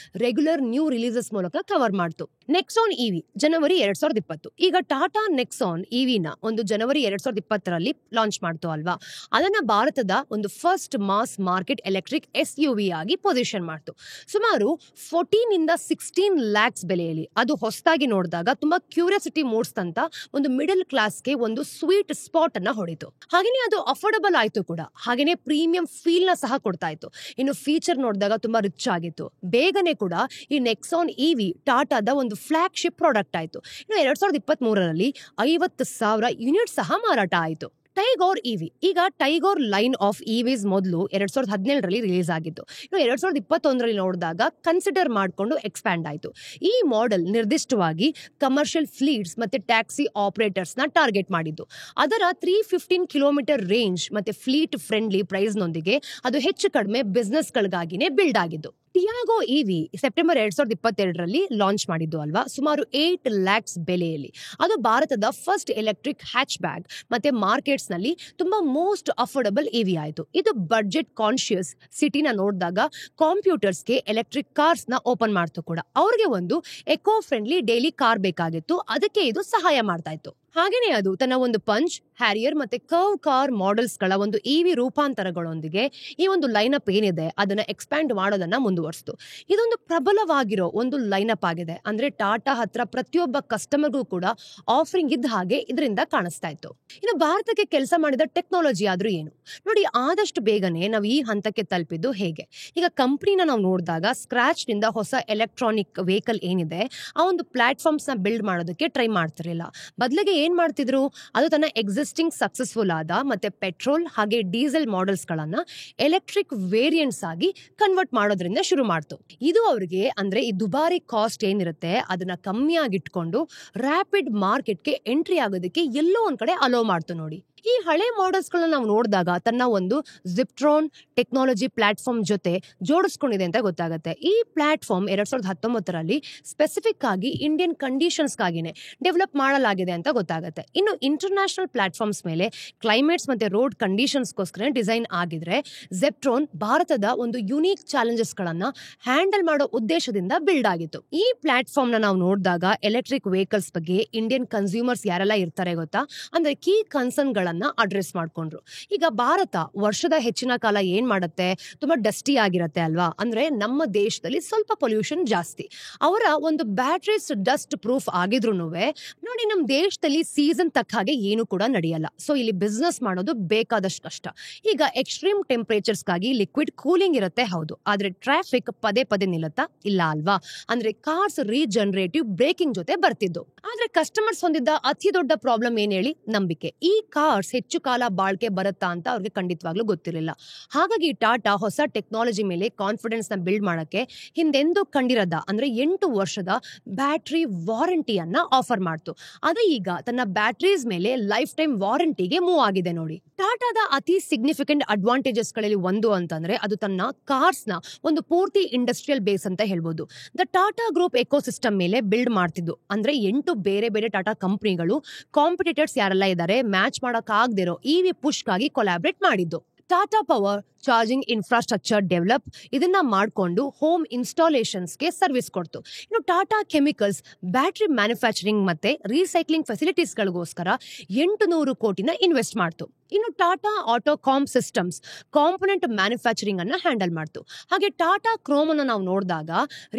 ರೆಗ್ಯುಲರ್ ನ್ಯೂ ರಿಲೀಸಸ್ ಮೂಲಕ ಕವರ್ ಮಾಡ್ತು. ನೆಕ್ಸಾನ್ ಇವಿ ಜನವರಿ 2020. ಈಗ ಟಾಟಾ ನೆಕ್ಸಾನ್ ಇವಿನ ಒಂದು ಜನವರಿ 2020ರಲ್ಲಿ ಲಾಂಚ್ ಮಾಡ್ತು ಅಲ್ವಾ. ಅದನ್ನ ಭಾರತದ ಒಂದು first mass market electric SUV ಆಗಿ ಪೊಸಿಷನ್ ಮಾಡ್ತು. ಸುಮಾರು 14-16 lakhs ಬೆಲೆಯಲ್ಲಿ. ಅದು ಹೊಸದಾಗಿ ನೋಡಿದಾಗ ತುಂಬಾ ಕ್ಯೂರಿಯಾಸಿಟಿ ಮೂಡಿಸ್ತಂತ ಒಂದು ಮಿಡಲ್ ಕ್ಲಾಸ್ಗೆ ಒಂದು ಸ್ವೀಟ್ ಸ್ಪಾಟ್ ಅನ್ನ ಹೊಡಿತು. ಹಾಗೇನೆ ಅದು ಅಫೋರ್ಡಬಲ್ ಆಯ್ತು ಕೂಡ. ಹಾಗೇನೆ ಪ್ರೀಮಿಯಂ ಫೀಲ್ ನ ಸಹ ಕೊಡ್ತಾ ಇತ್ತು. ಇನ್ನು ಫೀಚರ್ ನೋಡಿದಾಗ ತುಂಬಾ ರಿಚ್ ಆಗಿತ್ತು. ಬೇಗನೆ ಕೂಡ ಈ ನೆಕ್ಸಾನ್ ಇವಿ ಟಾಟಾದ ಒಂದು ಫ್ಲಾಗ್ಶಿಪ್ ಪ್ರಾಡಕ್ಟ್ ಆಯ್ತು. ಇನ್ನು 2023ರಲ್ಲಿ 50,000 ಯೂನಿಟ್ ಸಹ ಮಾರಾಟ ಆಯಿತು. ಟೈಗೋರ್ ಇವಿ. ಈಗ ಟೈಗೋರ್ ಲೈನ್ ಆಫ್ ಇವಿಸ್ ಮೊದಲು 2017ರಲ್ಲಿ ರಿಲೀಸ್ ಆಗಿತ್ತು. ಇನ್ನು 2021ರಲ್ಲಿ ನೋಡಿದಾಗ ಕನ್ಸಿಡರ್ ಮಾಡಿಕೊಂಡು ಎಕ್ಸ್ಪ್ಯಾಂಡ್ ಆಯಿತು. ಈ ಮಾಡೆಲ್ ನಿರ್ದಿಷ್ಟವಾಗಿ ಕಮರ್ಷಿಯಲ್ ಫ್ಲೀಟ್ಸ್ ಮತ್ತೆ ಟ್ಯಾಕ್ಸಿ ಆಪರೇಟರ್ಸ್ ನ ಟಾರ್ಗೆಟ್ ಮಾಡಿದ್ದು. ಅದರ 315 ಕಿಲೋಮೀಟರ್ ರೇಂಜ್ ಮತ್ತೆ ಫ್ಲೀಟ್ ಫ್ರೆಂಡ್ಲಿ ಪ್ರೈಸ್ ನೊಂದಿಗೆ ಅದು ಹೆಚ್ಚು ಕಡಿಮೆ ಬಿಸ್ನೆಸ್ ಗಳಿಗಾಗಿನೇ ಬಿಲ್ಡ್ ಆಗಿದ್ದು. ಟಿಯಾಗೋ ಇವಿ ಸೆಪ್ಟೆಂಬರ್ 2022ರಲ್ಲಿ ಲಾಂಚ್ ಮಾಡಿದ್ದು ಅಲ್ವಾ. ಸುಮಾರು 8 lakhs ಬೆಲೆಯಲ್ಲಿ. ಅದು ಭಾರತದ ಫಸ್ಟ್ ಎಲೆಕ್ಟ್ರಿಕ್ ಹ್ಯಾಚ್ ಬ್ಯಾಗ್ ಮತ್ತೆ ಮಾರ್ಕೆಟ್ಸ್ ನಲ್ಲಿ ತುಂಬಾ ಮೋಸ್ಟ್ ಅಫೋರ್ಡಬಲ್ ಇವಿ ಆಯಿತು. ಇದು ಬಡ್ಜೆಟ್ ಕಾನ್ಶಿಯಸ್ ಸಿಟಿನ ನೋಡಿದಾಗ ಕಾಂಪ್ಯೂಟರ್ಸ್ಗೆ ಎಲೆಕ್ಟ್ರಿಕ್ ಕಾರ್ಸ್ ನ ಓಪನ್ ಮಾಡ್ತು ಕೂಡ. ಅವ್ರಿಗೆ ಒಂದು ಎಕೋ ಫ್ರೆಂಡ್ಲಿ ಡೈಲಿ ಕಾರ್ ಬೇಕಾಗಿತ್ತು. ಅದಕ್ಕೆ ಇದು ಸಹಾಯ ಮಾಡ್ತಾ ಇತ್ತು. ಹಾಗೇನೆ ಅದು ತನ್ನ ಒಂದು ಪಂಚ್, ಹ್ಯಾರಿಯರ್ ಮತ್ತೆ ಕರ್ವ್ ಕಾರ್ ಮಾಡೆಲ್ಸ್ ಗಳ ಒಂದು ಇವಿ ರೂಪಾಂತರಗಳೊಂದಿಗೆ ಈ ಒಂದು ಲೈನಪ್ ಏನಿದೆ ಅದನ್ನ ಎಕ್ಸ್ಪ್ಯಾಂಡ್ ಮಾಡೋದನ್ನ ಮುಂದುವರಿಸಿತು. ಇದೊಂದು ಪ್ರಬಲವಾಗಿರೋ ಒಂದು ಲೈನಪ್ ಆಗಿದೆ. ಅಂದ್ರೆ ಟಾಟಾ ಹತ್ರ ಪ್ರತಿಯೊಬ್ಬ ಕಸ್ಟಮರ್ಗೂ ಕೂಡ ಆಫರಿಂಗ್ ಇದ್ದ ಹಾಗೆ ಇದರಿಂದ ಕಾಣಿಸ್ತಾ ಇತ್ತು. ಇನ್ನು ಭಾರತಕ್ಕೆ ಕೆಲಸ ಮಾಡಿದ ಟೆಕ್ನಾಲಜಿ ಆದ್ರೂ ಏನು ನೋಡಿ, ಆದಷ್ಟು ಬೇಗನೆ ನಾವು ಈ ಹಂತಕ್ಕೆ ತಲುಪಿದ್ದು ಹೇಗೆ. ಈಗ ಕಂಪ್ನಿನ ನಾವು ನೋಡಿದಾಗ ಸ್ಕ್ರಾಚ್ ನಿಂದ ಹೊಸ ಎಲೆಕ್ಟ್ರಾನಿಕ್ ವೆಹಿಕಲ್ ಏನಿದೆ ಆ ಒಂದು ಪ್ಲಾಟ್ಫಾರ್ಮ್ಸ್ ನ ಬಿಲ್ಡ್ ಮಾಡೋದಕ್ಕೆ ಟ್ರೈ ಮಾಡ್ತಿರಲಿಲ್ಲ. ಬದಲಿಗೆ ಏನ್ ಮಾಡ್ತಿದ್ರು, ಅದು ತನ್ನ ಎಕ್ಸಿಸ್ಟಿಂಗ್ ಸಕ್ಸಸ್ಫುಲ್ ಆದ ಮತ್ತೆ ಪೆಟ್ರೋಲ್ ಹಾಗೆ ಡೀಸೆಲ್ ಮಾಡೆಲ್ಸ್ ಗಳನ್ನ ಎಲೆಕ್ಟ್ರಿಕ್ ವೇರಿಯಂಟ್ಸ್ ಆಗಿ ಕನ್ವರ್ಟ್ ಮಾಡೋದ್ರಿಂದ ಶುರು ಮಾಡ್ತು. ಇದು ಅವರಿಗೆ ಅಂದ್ರೆ ಈ ದುಬಾರಿ ಕಾಸ್ಟ್ ಏನಿರುತ್ತೆ ಅದನ್ನ ಕಮ್ಮಿ ಆಗಿಟ್ಕೊಂಡು ರ್ಯಾಪಿಡ್ ಮಾರ್ಕೆಟ್ಗೆ ಎಂಟ್ರಿ ಆಗೋದಕ್ಕೆ ಎಲ್ಲೋ ಒಂದ್ ಕಡೆ ಅಲೋ ಮಾಡ್ತು ನೋಡಿ. ಈ ಹಳೆ ಮಾಡೆಲ್ಸ್ಗಳನ್ನ ನಾವು ನೋಡಿದಾಗ ತನ್ನ ಒಂದು ಜಿಪ್ಟ್ರಾನ್ ಟೆಕ್ನಾಲಜಿ ಪ್ಲಾಟ್ಫಾರ್ಮ್ ಜೊತೆ ಜೋಡಿಸ್ಕೊಂಡಿದೆ ಅಂತ ಗೊತ್ತಾಗುತ್ತೆ. ಈ ಪ್ಲಾಟ್ಫಾರ್ಮ್ 2019ರಲ್ಲಿ ಸ್ಪೆಸಿಫಿಕ್ ಆಗಿ ಇಂಡಿಯನ್ ಕಂಡೀಷನ್ಸ್ಗಾಗಿನೇ ಡೆವಲಪ್ ಮಾಡಲಾಗಿದೆ ಅಂತ ಗೊತ್ತಾಗುತ್ತೆ. ಇನ್ನು ಇಂಟರ್ನ್ಯಾಷನಲ್ ಪ್ಲಾಟ್ಫಾರ್ಮ್ಸ್ ಮೇಲೆ ಕ್ಲೈಮೇಟ್ಸ್ ಮತ್ತೆ ರೋಡ್ ಕಂಡೀಷನ್ಸ್ಗೋಸ್ಕರ ಡಿಸೈನ್ ಆಗಿದ್ರೆ ಜೆಪ್ಟ್ರಾನ್ ಭಾರತದ ಒಂದು ಯುನೀಕ್ ಚಾಲೆಂಜಸ್ಗಳನ್ನ ಹ್ಯಾಂಡಲ್ ಮಾಡೋ ಉದ್ದೇಶದಿಂದ ಬಿಲ್ಡ್ ಆಗಿತ್ತು. ಈ ಪ್ಲಾಟ್ಫಾರ್ಮ್ ನಾವು ನೋಡಿದಾಗ ಎಲೆಕ್ಟ್ರಿಕ್ ವೆಹಿಕಲ್ಸ್ ಬಗ್ಗೆ ಇಂಡಿಯನ್ ಕನ್ಸ್ಯೂಮರ್ಸ್ ಯಾರೆಲ್ಲ ಇರ್ತಾರೆ ಗೊತ್ತಾ, ಅಂದ್ರೆ ಕೀ ಕನ್ಸರ್ನ್ ಗಳನ್ನ ಅಡ್ರೆಸ್ ಮಾಡ್ಕೊಂಡ್ರು. ಈಗ ಭಾರತ ವರ್ಷದ ಹೆಚ್ಚಿನ ಕಾಲ ಏನ್ ಮಾಡುತ್ತೆ, ತುಂಬಾ ಡಸ್ಟಿ ಆಗಿರತ್ತೆ ಅಲ್ವಾ, ಅಂದ್ರೆ ನಮ್ಮ ದೇಶದಲ್ಲಿ ಸ್ವಲ್ಪ ಪೊಲ್ಯೂಷನ್ ಜಾಸ್ತಿ. ಅವರ ಒಂದು ಬ್ಯಾಟ್ರೀಸ್ ಡಸ್ಟ್ ಪ್ರೂಫ್ ಆಗಿದ್ರು ನೋಡಿ ನಮ್ಮ ದೇಶದಲ್ಲಿ ಸೀಸನ್ ತಕ್ಕ ಹಾಗೆ ಏನು ಕೂಡ ನಡೆಯಲ್ಲ. ಸೊ ಇಲ್ಲಿ ಬಿಸ್ನೆಸ್ ಮಾಡೋದು ಬೇಕಾದಷ್ಟು ಕಷ್ಟ. ಈಗ ಎಕ್ಸ್ಟ್ರೀಮ್ ಟೆಂಪರೇಚರ್ಸ್ಗಾಗಿ ಲಿಕ್ವಿಡ್ ಕೂಲಿಂಗ್ ಇರುತ್ತೆ ಹೌದು, ಆದ್ರೆ ಟ್ರಾಫಿಕ್ ಪದೇ ಪದೇ ನಿಲ್ಲುತ್ತಾ ಇಲ್ಲ ಅಲ್ವಾ. ಅಂದ್ರೆ ಕಾರ್ಸ್ ರೀಜನರೇಟಿವ್ ಬ್ರೇಕಿಂಗ್ ಜೊತೆ ಬರ್ತಿದ್ದು. ಆದ್ರೆ ಕಸ್ಟಮರ್ಸ್ ಹೊಂದಿದ್ದ ಅತಿ ದೊಡ್ಡ ಪ್ರಾಬ್ಲಮ್ ಏನ್ ಹೇಳಿ, ನಂಬಿಕೆ. ಈ ಕಾರ್ಸ್ ಹೆಚ್ಚು ಕಾಲ ಬಾಳ್ಕೆ ಬರುತ್ತಾ ಅಂತ ಅವ್ರಿಗೆ ಖಂಡಿತವಾಗ್ಲೂ ಗೊತ್ತಿರಲಿಲ್ಲ. ಹಾಗಾಗಿ ಟಾಟಾ ಹೊಸ ಟೆಕ್ನಾಲಜಿ ಮೇಲೆ ಕಾನ್ಫಿಡೆನ್ಸ್ ನ ಬಿಲ್ಡ್ ಮಾಡಕ್ಕೆ ಹಿಂದೆಂದೂ ಕಂಡಿರದ ಅಂದ್ರೆ 8 ವರ್ಷದ ಬ್ಯಾಟರಿ ವಾರಂಟಿಯನ್ನ ಆಫರ್ ಮಾಡ್ತು. ಅದೇ ಈಗ ತನ್ನ ಬ್ಯಾಟರೀಸ್ ಮೇಲೆ ಲೈಫ್ ಟೈಮ್ ವಾರಂಟಿಗೆ ಮೂವ್ ಆಗಿದೆ ನೋಡಿ. ಟಾಟಾದ ಅತಿ ಸಿಗ್ನಿಫಿಕೆಂಟ್ ಅಡ್ವಾಂಟೇಜಸ್ ಗಳಲ್ಲಿ ಒಂದು ಅಂತಂದ್ರೆ ಅದು ತನ್ನ ಕಾರ್ಸ್ ನ ಒಂದು ಪೂರ್ತಿ ಇಂಡಸ್ಟ್ರಿಯಲ್ ಬೇಸ್ ಅಂತ ಹೇಳ್ಬೋದು. ದ ಟಾಟಾ ಗ್ರೂಪ್ ಎಕೋಸಿಸ್ಟಮ್ ಮೇಲೆ ಬಿಲ್ಡ್ ಮಾಡ್ತಿದ್ದು. ಅಂದ್ರೆ 8 ಬೇರೆ ಬೇರೆ ಟಾಟಾ ಕಂಪನಿಗಳು ಕಾಂಪಿಟೇಟರ್ಸ್ ಯಾರೆಲ್ಲ ಇದ್ದಾರೆ ಮ್ಯಾಚ್ ಮಾಡಕ್ ಆಗದಿರೋ ಇವಿ ಪುಷ್ಗಾಗಿ ಕೊಲಾಬ್ರೇಟ್ ಮಾಡಿದ್ದು. Tata power charging infrastructure develop ಇದನ್ನ ಮಾಡಿಕೊಂಡು ಹೋಮ್ ಇನ್ಸ್ಟಾಲೇಷನ್ಸ್ಗೆ ಸರ್ವಿಸ್ ಕೊಡ್ತು. ಇನ್ನು ಟಾಟಾ ಕೆಮಿಕಲ್ಸ್ ಬ್ಯಾಟರಿ ಮ್ಯಾನುಫ್ಯಾಕ್ಚರಿಂಗ್ ಮತ್ತೆ ರೀಸೈಕ್ಲಿಂಗ್ ಫೆಸಿಲಿಟೀಸ್ಗಳಿಗೋಸ್ಕರ 800 ಕೋಟಿನ ಇನ್ವೆಸ್ಟ್ ಮಾಡ್ತು. ಇನ್ನು ಟಾಟಾ ಆಟೋಕಾಮ್ ಸಿಸ್ಟಮ್ಸ್ ಕಾಂಪೊನೆಂಟ್ ಮ್ಯಾನುಫ್ಯಾಕ್ಚರಿಂಗ್ ಅನ್ನ ಹ್ಯಾಂಡಲ್ ಮಾಡ್ತು. ಹಾಗೆ ಟಾಟಾ ಕ್ರೋಮ್ ಅನ್ನ ನಾವು ನೋಡಿದಾಗ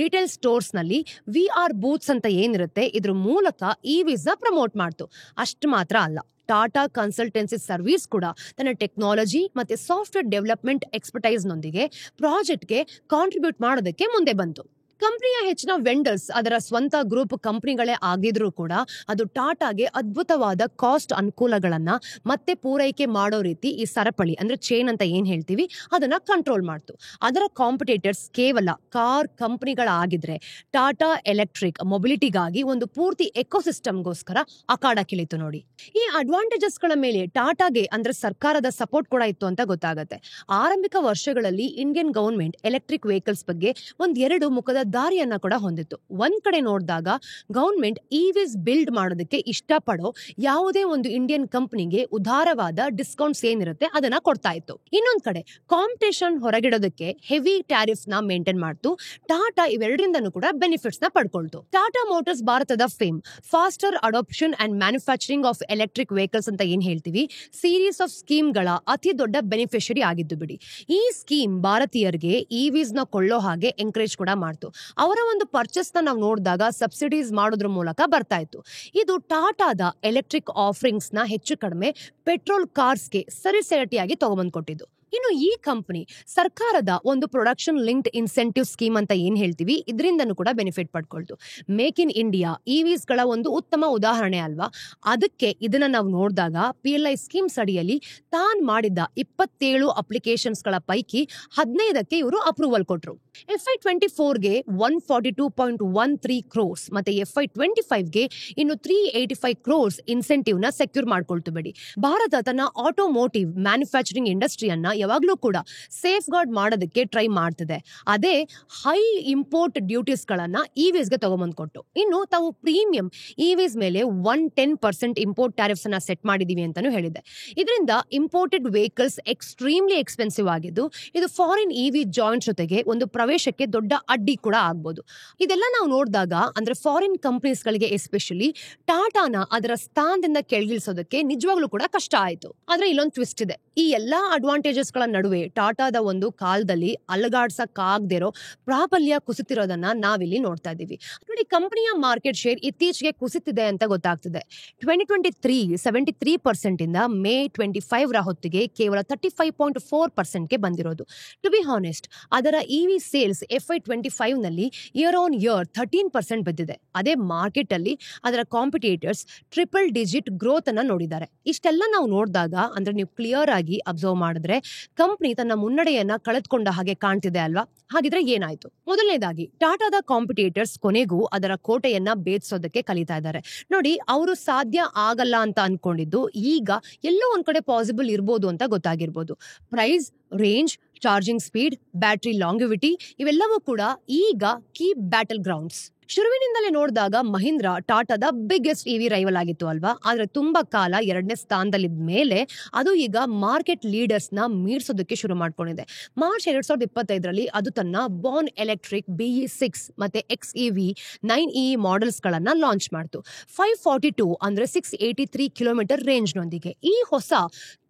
ರಿಟೇಲ್ ಸ್ಟೋರ್ಸ್ ನಲ್ಲಿ VR ಬೂತ್ಸ್ ಅಂತ ಏನಿರುತ್ತೆ ಇದ್ರ ಮೂಲಕ ಇವಿಸ್ ನ ಪ್ರಮೋಟ್ ಮಾಡ್ತು. ಅಷ್ಟು ಮಾತ್ರ ಅಲ್ಲ, ಟಾಟಾ ಕನ್ಸಲ್ಟೆನ್ಸಿ ಸರ್ವಿಸ್ ಕೂಡ ತನ್ನ ಟೆಕ್ನಾಲಜಿ ಮತ್ತೆ ಸಾಫ್ಟ್ವೇರ್ ಡೆವಲಪ್ಮೆಂಟ್ ಎಕ್ಸ್ಪರ್ಟೈಸ್ ನೊಂದಿಗೆ ಪ್ರಾಜೆಕ್ಟ್ಗೆ ಕಾಂಟ್ರಿಬ್ಯೂಟ್ ಮಾಡೋದಕ್ಕೆ ಮುಂದೆ ಬಂತು. ಕಂಪನಿಯ ಹೆಚ್ಚಿನ ವೆಂಡರ್ಸ್ ಅದರ ಸ್ವಂತ ಗ್ರೂಪ್ ಕಂಪನಿಗಳೇ ಆಗಿದ್ರೂ ಕೂಡ ಅದು ಟಾಟಾಗೆ ಅದ್ಭುತವಾದ ಕಾಸ್ಟ್ ಅನುಕೂಲಗಳನ್ನ ಮತ್ತೆ ಪೂರೈಕೆ ಮಾಡೋ ರೀತಿ ಈ ಸರಪಳಿ ಅಂದ್ರೆ ಚೈನ್ ಅಂತ ಏನ್ ಹೇಳ್ತೀವಿ ಅದನ್ನ ಕಂಟ್ರೋಲ್ ಮಾಡ್ತು. ಅದರ ಕಾಂಪಿಟೇಟರ್ಸ್ ಕೇವಲ ಕಾರ್ ಕಂಪನಿಗಳಾಗಿದ್ರೆ ಟಾಟಾ ಎಲೆಕ್ಟ್ರಿಕ್ ಮೊಬಿಲಿಟಿಗಾಗಿ ಒಂದು ಪೂರ್ತಿ ಎಕೋಸಿಸ್ಟಮ್ಗೋಸ್ಕರ ಅಖಾಡಕ್ಕಿಳಿತು ನೋಡಿ. ಈ ಅಡ್ವಾಂಟೇಜಸ್ ಗಳ ಮೇಲೆ ಟಾಟಾಗೆ ಅಂದ್ರೆ ಸರ್ಕಾರದ ಸಪೋರ್ಟ್ ಕೂಡ ಇತ್ತು ಅಂತ ಗೊತ್ತಾಗುತ್ತೆ. ಆರಂಭಿಕ ವರ್ಷಗಳಲ್ಲಿ ಇಂಡಿಯನ್ ಗವರ್ಮೆಂಟ್ ಎಲೆಕ್ಟ್ರಿಕ್ ವೆಹಿಕಲ್ಸ್ ಬಗ್ಗೆ ಒಂದೆರಡು ಮುಖದ ದಾರಿಯನ್ನ ಕೂಡ ಹೊಂದಿತ್ತು. ಒಂದ್ ಕಡೆ ನೋಡಿದಾಗ ಗವರ್ಮೆಂಟ್ ಇವಿಸ್ ಬಿಲ್ಡ್ ಮಾಡೋದಕ್ಕೆ ಇಷ್ಟಪಡೋ ಯಾವುದೇ ಒಂದು ಇಂಡಿಯನ್ ಕಂಪನಿಗೆ ಉದಾರವಾದ ಡಿಸ್ಕೌಂಟ್ಸ್ ಏನಿರುತ್ತೆ ಅದನ್ನ ಕೊಡ್ತಾ ಇತ್ತು. ಇನ್ನೊಂದ್ ಕಡೆ ಕಾಂಪಿಟೇಷನ್ ಹೊರಗಿಡೋದಕ್ಕೆ ಹೆವಿ ಟ್ಯಾರಿಫ್ ನ ಮೇಂಟೈನ್ ಮಾಡ್ತು. ಟಾಟಾ ಇವೆರಡರಿಂದನೂ ಕೂಡ ಬೆನಿಫಿಟ್ಸ್ ನ ಪಡ್ಕೊಳ್ತು. ಟಾಟಾ ಮೋಟರ್ಸ್ ಭಾರತದ fame faster adoption and manufacturing of electric vehicles ಅಂತ ಏನ್ ಹೇಳ್ತೀವಿ ಸೀರೀಸ್ ಆಫ್ ಸ್ಕೀಮ್ ಗಳ ಅತಿ ದೊಡ್ಡ ಬೆನಿಫಿಷರಿ ಆಗಿದ್ದು ಬಿಡಿ. ಈ ಸ್ಕೀಮ್ ಭಾರತೀಯರಿಗೆ ಇವಿಸ್ ನ ಕೊಳ್ಳೋ ಹಾಗೆ ಎಂಕರೇಜ್ ಕೂಡ ಮಾಡ್ತು. ಅವರ ಒಂದು ಪರ್ಚೇಸ್ ನ ನಾವು ನೋಡಿದಾಗ ಸಬ್ಸಿಡೀಸ್ ಮಾಡೋದ್ರ ಮೂಲಕ ಬರ್ತಾ ಇತ್ತು. ಇದು ಟಾಟಾದ ಎಲೆಕ್ಟ್ರಿಕ್ ಆಫರಿಂಗ್ಸ್ ನ ಹೆಚ್ಚು ಕಡಿಮೆ ಪೆಟ್ರೋಲ್ ಕಾರ್ಸ್ಗೆ ಸರಿಸರಿಯಾಗಿ ತಗೊಂಡ್ಬಂದ್ಕೊಟ್ಟಿದ್ದು. ಇನ್ನು ಈ ಕಂಪನಿ ಸರ್ಕಾರದ ಒಂದು ಪ್ರೊಡಕ್ಷನ್ ಲಿಂಕ್ಡ್ ಇನ್ಸೆಂಟಿವ್ ಸ್ಕೀಮ್ ಅಂತ ಏನ್ ಹೇಳ್ತೀವಿ ಇದರಿಂದನೂ ಕೂಡ ಬೆನಿಫಿಟ್ ಪಡ್ಕೊಳ್ತು. ಮೇಕ್ ಇನ್ ಇಂಡಿಯಾ ಇವಿಸ್ ಗಳ ಒಂದು ಉತ್ತಮ ಉದಾಹರಣೆ ಅಲ್ವಾ. ಅದಕ್ಕೆ ಇದನ್ನ ನಾವು ನೋಡಿದಾಗ PLI ಸ್ಕೀಮ್ಸ್ ಅಡಿಯಲ್ಲಿ ತಾನ್ ಮಾಡಿದ್ದ 27 ಅಪ್ಲಿಕೇಶನ್ಸ್ ಗಳ ಪೈಕಿ 15ಕ್ಕೆ ಇವರು ಅಪ್ರೂವಲ್ ಕೊಟ್ರು. FY24ಗೆ 142.13 ಕ್ರೋರ್ಸ್ ಮತ್ತೆ FY25ಗೆ ಇನ್ನು 385 ಕ್ರೋರ್ಸ್ ಇನ್ಸೆಂಟಿವ್ ನ ಸೆಕ್ಯೂರ್ ಮಾಡ್ಕೊಳ್ತು ಬಿಡಿ. ಭಾರತ ತನ್ನ ಆಟೋಮೋಟಿವ್ ಮ್ಯಾನುಫ್ಯಾಕ್ಚರಿಂಗ್ ಇಂಡಸ್ಟ್ರಿಯನ್ನ ಯಾವಾಗ್ಲೂ ಕೂಡ ಸೇಫ್ ಗಾರ್ಡ್ ಮಾಡೋದಕ್ಕೆ ಟ್ರೈ ಮಾಡ್ತಿದೆ. ಅದೇ ಹೈ ಇಂಪೋರ್ಟ್ ಡ್ಯೂಟೀಸ್ ಗಳನ್ನ ಇವಿಸ್ ಗೆ ತಗೊಂಡ್ಬಂದ್ಕೊಟ್ಟು ಇನ್ನು ತಾವು ಪ್ರೀಮಿಯಂ ಇವಿಸ್ ಮೇಲೆ 110% ಇಂಪೋರ್ಟ್ ಟ್ಯಾರಿಫ್ಸ್ ಅನ್ನ ಸೆಟ್ ಮಾಡಿದೀವಿ ಅಂತಾನು ಹೇಳಿದೆ. ಇದರಿಂದ ಇಂಪೋರ್ಟೆಡ್ ವೆಹಿಕಲ್ಸ್ ಎಕ್ಸ್ಟ್ರೀಮ್ಲಿ ಎಕ್ಸ್ಪೆನ್ಸಿವ್ ಆಗಿದ್ದು ಇದು ಫಾರಿನ್ ಇವಿ ಜಾಯಿಂಟ್ ಜೊತೆಗೆ ಒಂದು ಪ್ರವೇಶಕ್ಕೆ ದೊಡ್ಡ ಅಡ್ಡಿ ಕೂಡ ಆಗ್ಬೋದು. ಇದೆಲ್ಲ ನಾವು ನೋಡಿದಾಗ ಅಂದ್ರೆ ಫಾರಿನ್ ಕಂಪನೀಸ್ ಗಳಿಗೆ ಎಸ್ಪೆಷಲಿ ಟಾಟಾನ ಅದರ ಸ್ಥಾನದಿಂದ ಕೆಳಗಿಳಿಸೋದಕ್ಕೆ ನಿಜವಾಗ್ಲೂ ಕೂಡ ಕಷ್ಟ ಆಯ್ತು. ಆದ್ರೆ ಇಲ್ಲೊಂದು ಟ್ವಿಸ್ಟ್ ಇದೆ. ಈ ಎಲ್ಲಾ ಅಡ್ವಾಂಟೇಜಸ್ ಗಳ ನಡುವೆ ಟಾಟಾದ ಒಂದು ಕಾಲದಲ್ಲಿ ಅಲಗಾಡ್ಸಕ್ಕಾಗದಿರೋ ಪ್ರಾಬಲ್ಯ ಕುಸಿತಿರೋದನ್ನ ನಾವಿಲ್ಲಿ ನೋಡ್ತಾ ಇದ್ದೀವಿ ನೋಡಿ. ಕಂಪನಿಯ ಮಾರ್ಕೆಟ್ ಶೇರ್ ಇತ್ತೀಚೆಗೆ ಕುಸಿತಿದೆ ಅಂತ ಗೊತ್ತಾಗ್ತಿದೆ. 2023 73% ಇಂದ ಮೇ 25ರ ಹೊತ್ತಿಗೆ ಕೇವಲ 35.4%ಗೆ ಬಂದಿರೋದು. ಟು ಬಿ ಹಾನೆಸ್ಟ್ ಅದರ ಇವಿ ಸೇಲ್ಸ್ FY25 ನಲ್ಲಿ ಇಯರ್ ಆನ್ ಇಯರ್ 13% ಬಿದ್ದಿದೆ. ಅದೇ ಮಾರ್ಕೆಟ್ ಅಲ್ಲಿ ಅದರ ಕಾಂಪಿಟೇಟರ್ಸ್ ಟ್ರಿಪಲ್ ಡಿಜಿಟ್ ಗ್ರೋತ್ ಅನ್ನ ನೋಡಿದ್ದಾರೆ. ಇಷ್ಟೆಲ್ಲ ನಾವು ನೋಡಿದಾಗ ಅಂದ್ರೆ ನೀವು ಕ್ಲಿಯರ್ ಆಗಿ ಆಗಿ ಅಬ್ಸರ್ವ್ ಮಾಡಿದ್ರೆ ಕಂಪನಿ ತನ್ನ ಮುನ್ನಡೆಯನ್ನ ಕಳೆದುಕೊಂಡ ಹಾಗೆ ಕಾಣ್ತಿದೆ ಅಲ್ವಾ? ಹಾಗಿದ್ರೆ ಏನಾಯ್ತು? ಮೊದಲನೇದಾಗಿ ಟಾಟಾದ ಕಾಂಪಿಟೇಟರ್ಸ್ ಕೊನೆಗೂ ಅದರ ಕೋಟೆಯನ್ನ ಭೇದಿಸೋದಕ್ಕೆ ಕಲಿತಾ ಇದ್ದಾರೆ. ನೋಡಿ, ಅವರು ಸಾಧ್ಯ ಆಗಲ್ಲ ಅಂತ ಅನ್ಕೊಂಡಿದ್ದು ಈಗ ಎಲ್ಲೋ ಒಂದ್ ಕಡೆ ಪಾಸಿಬಲ್ ಇರ್ಬೋದು ಅಂತ ಗೊತ್ತಾಗಿರ್ಬೋದು. Price, range, charging speed, battery longevity ಇವೆಲ್ಲವೂ ಕೂಡ ಈಗ ಕೀ ಬ್ಯಾಟಲ್ ಗ್ರೌಂಡ್ಸ್. ಶುರುವಿನಿಂದಲೇ ನೋಡಿದಾಗ ಮಹೀಂದ್ರ ಟಾಟಾದ ಬಿಗ್ಗೆಸ್ಟ್ ಇವಿ ರೈವಲ್ ಆಗಿತ್ತು ಅಲ್ವಾ? ಆದ್ರೆ ತುಂಬಾ ಕಾಲ 2ನೇ ಸ್ಥಾನದಲ್ಲಿದ್ದ ಮೇಲೆ ಅದು ಈಗ ಮಾರ್ಕೆಟ್ ಲೀಡರ್ಸ್ ನ ಮೀರ್ಸೋದಕ್ಕೆ ಶುರು ಮಾಡ್ಕೊಂಡಿದೆ. ಮಾರ್ಚ್ 2025ರಲ್ಲಿ ಅದು ತನ್ನ ಬಾರ್ನ್ ಎಲೆಕ್ಟ್ರಿಕ್ BE6 ಮತ್ತೆ XEV 9E ಮಾಡೆಲ್ಸ್ ಗಳನ್ನ ಲಾಂಚ್ ಮಾಡ್ತು. 542 ಅಂದ್ರೆ 683 ಕಿಲೋಮೀಟರ್ ರೇಂಜ್ ನೊಂದಿಗೆ ಈ ಹೊಸ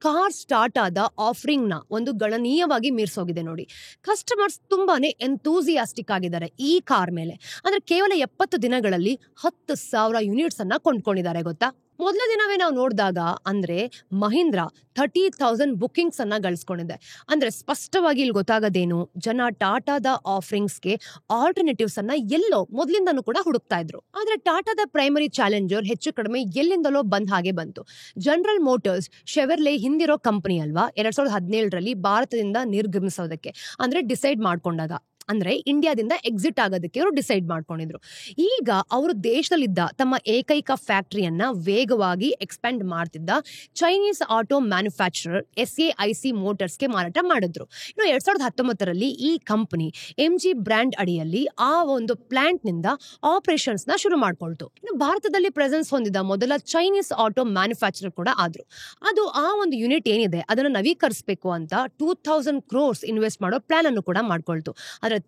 ಕಾರ್ಸ್ ಟಾಟಾದ ಆಫರಿಂಗ್ ನ ಒಂದು ಗಣನೀಯವಾಗಿ ಮೀರ್ಸೋಗಿದೆ ನೋಡಿ. ಕಸ್ಟಮರ್ಸ್ ತುಂಬಾನೇ ಎಂತೂಸಿಯಾಸ್ಟಿಕ್ ಆಗಿದ್ದಾರೆ ಈ ಕಾರ್ ಮೇಲೆ. ಅಂದ್ರೆ ಕೇವಲ 70 ದಿನಗಳಲ್ಲಿ 10,000 ಯೂನಿಟ್ಸ್ ಅನ್ನ ಕೊಂಡ್ಕೊಂಡಿದ್ದಾರೆ ಗೊತ್ತಾ? ಮೊದಲ ದಿನವೇ ನಾವು ನೋಡಿದಾಗ ಅಂದ್ರೆ ಮಹೀಂದ್ರ 30,000 ಬುಕಿಂಗ್ಸ್ ಅನ್ನ ಗಳಿಸ್ಕೊಂಡಿದೆ. ಅಂದ್ರೆ ಸ್ಪಷ್ಟವಾಗಿ ಇಲ್ಲಿ ಗೊತ್ತಾಗದೇನು, ಜನ ಟಾಟಾದ ಆಫರಿಂಗ್ಸ್ಗೆ ಆಲ್ಟರ್ನೇಟಿವ್ಸ್ ಅನ್ನ ಎಲ್ಲೋ ಮೊದಲಿಂದನೂ ಕೂಡ ಹುಡುಕ್ತಾ ಇದ್ರು. ಆದ್ರೆ ಟಾಟಾದ ಪ್ರೈಮರಿ ಚಾಲೆಂಜರ್ ಹೆಚ್ಚು ಕಡಿಮೆ ಎಲ್ಲಿಂದಲೋ ಬಂದ ಹಾಗೆ ಬಂತು. ಜನರಲ್ ಮೋಟರ್ಸ್, ಶೆವರ್ಲೆ ಹಿಂದಿರೋ ಕಂಪನಿ ಅಲ್ವಾ, 2017ರಲ್ಲಿ ಭಾರತದಿಂದ ನಿರ್ಗಮಿಸೋದಕ್ಕೆ ಅಂದ್ರೆ ಡಿಸೈಡ್ ಮಾಡ್ಕೊಂಡಾಗ, ಅಂದ್ರೆ ಇಂಡಿಯಾದಿಂದ ಎಕ್ಸಿಟ್ ಆಗೋದಕ್ಕೆ ಅವರು ಡಿಸೈಡ್ ಮಾಡ್ಕೊಂಡಿದ್ರು. ಈಗ ಅವರು ದೇಶದಲ್ಲಿದ್ದ ತಮ್ಮ ಏಕೈಕ ಫ್ಯಾಕ್ಟರಿಯನ್ನ ವೇಗವಾಗಿ ಎಕ್ಸ್ಪ್ಯಾಂಡ್ ಮಾಡ್ತಿದ್ದ ಚೈನೀಸ್ ಆಟೋ ಮ್ಯಾನುಫ್ಯಾಕ್ಚರರ್ SAIC ಮೋಟರ್ಸ್ಗೆ ಮಾರಾಟ ಮಾಡಿದ್ರು. ಇನ್ನು 2019ರಲ್ಲಿ ಈ ಕಂಪನಿ MG ಬ್ರ್ಯಾಂಡ್ ಅಡಿಯಲ್ಲಿ ಆ ಒಂದು ಪ್ಲಾಂಟ್ ನಿಂದ ಆಪರೇಷನ್ಸ್ ನ ಶುರು ಮಾಡ್ಕೊಳ್ತು. ಇನ್ನು ಭಾರತದಲ್ಲಿ ಪ್ರೆಸೆನ್ಸ್ ಹೊಂದಿದ ಮೊದಲ ಚೈನೀಸ್ ಆಟೋ ಮ್ಯಾನುಫ್ಯಾಕ್ಚರರ್ ಕೂಡ ಆದ್ರು. ಅದು ಆ ಒಂದು ಯೂನಿಟ್ ಏನಿದೆ ಅದನ್ನ ನವೀಕರಿಸಬೇಕು ಅಂತ 2000 crores ಇನ್ವೆಸ್ಟ್ ಮಾಡೋ ಪ್ಲಾನ್ ಅನ್ನು ಕೂಡ ಮಾಡ್ಕೊಳ್ತು.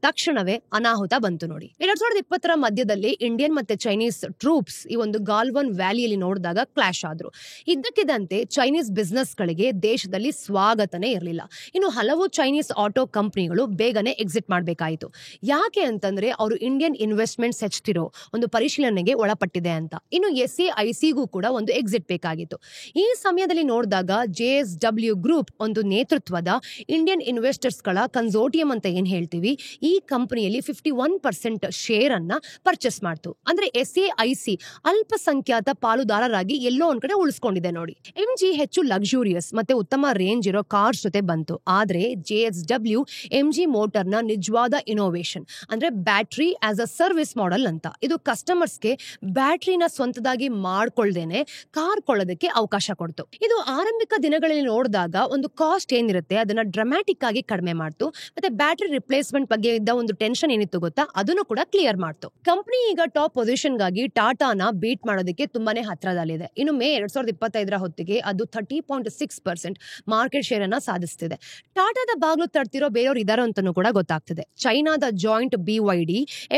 ತಕ್ಷಣವೇ ಅನಾಹುತ ಬಂತು ನೋಡಿ. 2020ರ ಮಧ್ಯದಲ್ಲಿ ಇಂಡಿಯನ್ ಮತ್ತೆ ಚೈನೀಸ್ ಟ್ರೂಪ್ಸ್ ಈ ಒಂದು ಗಾಲ್ವನ್ ವ್ಯಾಲಿಯಲ್ಲಿ ನೋಡಿದಾಗ ಕ್ಲಾಶ್ ಆದ್ರು. ಇದ್ದಕ್ಕಿದ್ದಂತೆ ಚೈನೀಸ್ ಬಿಸ್ನೆಸ್ ಗಳಿಗೆ ದೇಶದಲ್ಲಿ ಸ್ವಾಗತನೇ ಇರಲಿಲ್ಲ. ಇನ್ನು ಹಲವು ಚೈನೀಸ್ ಆಟೋ ಕಂಪನಿಗಳು ಬೇಗನೆ ಎಕ್ಸಿಟ್ ಮಾಡಬೇಕಾಯಿತು. ಯಾಕೆ ಅಂತಂದ್ರೆ ಅವರು ಇಂಡಿಯನ್ ಇನ್ವೆಸ್ಟ್ಮೆಂಟ್ಸ್ ಹೆಚ್ಚುತ್ತಿರೋ ಒಂದು ಪರಿಶೀಲನೆಗೆ ಒಳಪಟ್ಟಿದೆ ಅಂತ. ಇನ್ನು SAICಗೂ ಕೂಡ ಒಂದು ಎಕ್ಸಿಟ್ ಬೇಕಾಗಿತ್ತು. ಈ ಸಮಯದಲ್ಲಿ ನೋಡಿದಾಗ JSW ಗ್ರೂಪ್ ಒಂದು ನೇತೃತ್ವದ ಇಂಡಿಯನ್ ಇನ್ವೆಸ್ಟರ್ಸ್ ಗಳ ಕನ್ಸೋರ್ಟಿಯಂ ಅಂತ ಏನ್ ಹೇಳ್ತೀವಿ, ಈ ಕಂಪನಿಯಲ್ಲಿ 51% ಶೇರ್ ಅನ್ನ ಪರ್ಚೇಸ್ ಮಾಡ್ತು. ಅಂದ್ರೆ SAIC ಅಲ್ಪಸಂಖ್ಯಾತ ಪಾಲುದಾರರಾಗಿ ಎಲ್ಲೋ ಒಂದ್ ಕಡೆ ಉಳಿಸ್ಕೊಂಡಿದೆ ನೋಡಿ. MG ಹೆಚ್ಚು ಲಕ್ಸುರಿಯಸ್ ಮತ್ತೆ ಉತ್ತಮ ರೇಂಜ್ ಇರೋ ಕಾರ್ಸ್ ಜೊತೆ ಬಂತು. ಆದ್ರೆ JSW MG ಮೋಟರ್ ನ ನಿಜವಾದ ಇನೋವೇಷನ್ ಅಂದ್ರೆ battery as a service model ಅಂತ. ಇದು ಕಸ್ಟಮರ್ಸ್ಗೆ ಬ್ಯಾಟರಿನ ಸ್ವಂತದಾಗಿ ಮಾಡ್ಕೊಳ್ದೇನೆ ಕಾರ್ ಕೊಳ್ಳೋದಕ್ಕೆ ಅವಕಾಶ ಕೊಡ್ತು. ಇದು ಆರಂಭಿಕ ದಿನಗಳಲ್ಲಿ ನೋಡಿದಾಗ ಒಂದು ಕಾಸ್ಟ್ ಏನಿರುತ್ತೆ ಅದನ್ನ ಡ್ರಾಮ್ಯಾಟಿಕ್ ಆಗಿ ಕಡಿಮೆ ಮಾಡ್ತು. ಮತ್ತೆ ಬ್ಯಾಟರಿ ರಿಪ್ಲೇಸ್ಮೆಂಟ್ ಬಗ್ಗೆ ಇದ್ದ ಒಂದು ಟೆನ್ಷನ್ ಏನಿತ್ತು ಗೊತ್ತಾ, ಅದನ್ನು ಕೂಡ ಕ್ಲಿಯರ್ ಮಾಡ್ತು. ಕಂಪನಿ ಈಗ ಟಾಪ್ ಪೊಸಿಷನ್ ಗಾಗಿ ಟಾಟಾನ ಬೀಟ್ ಮಾಡೋದಕ್ಕೆ ತುಂಬಾನೇ ಹತ್ರದಲ್ಲಿದೆ. ಇನ್ನು ಮೇ 2025ರ ಹೊತ್ತಿಗೆ ಅದು 30.6% ಮಾರ್ಕೆಟ್ ಶೇರ್ ಅನ್ನ ಸಾಧಿಸುತ್ತಿದೆ. ಟಾಟಾದ ಬಾಗ್ಲು ತಡ್ತಿರೋ ಬೇರೆಯವರು ಇದಾರೋ ಅಂತಾನೂ ಕೂಡ ಗೊತ್ತಾಗ್ತಿದೆ. ಚೈನಾದ ಜಾಯಿಂಟ್ BYD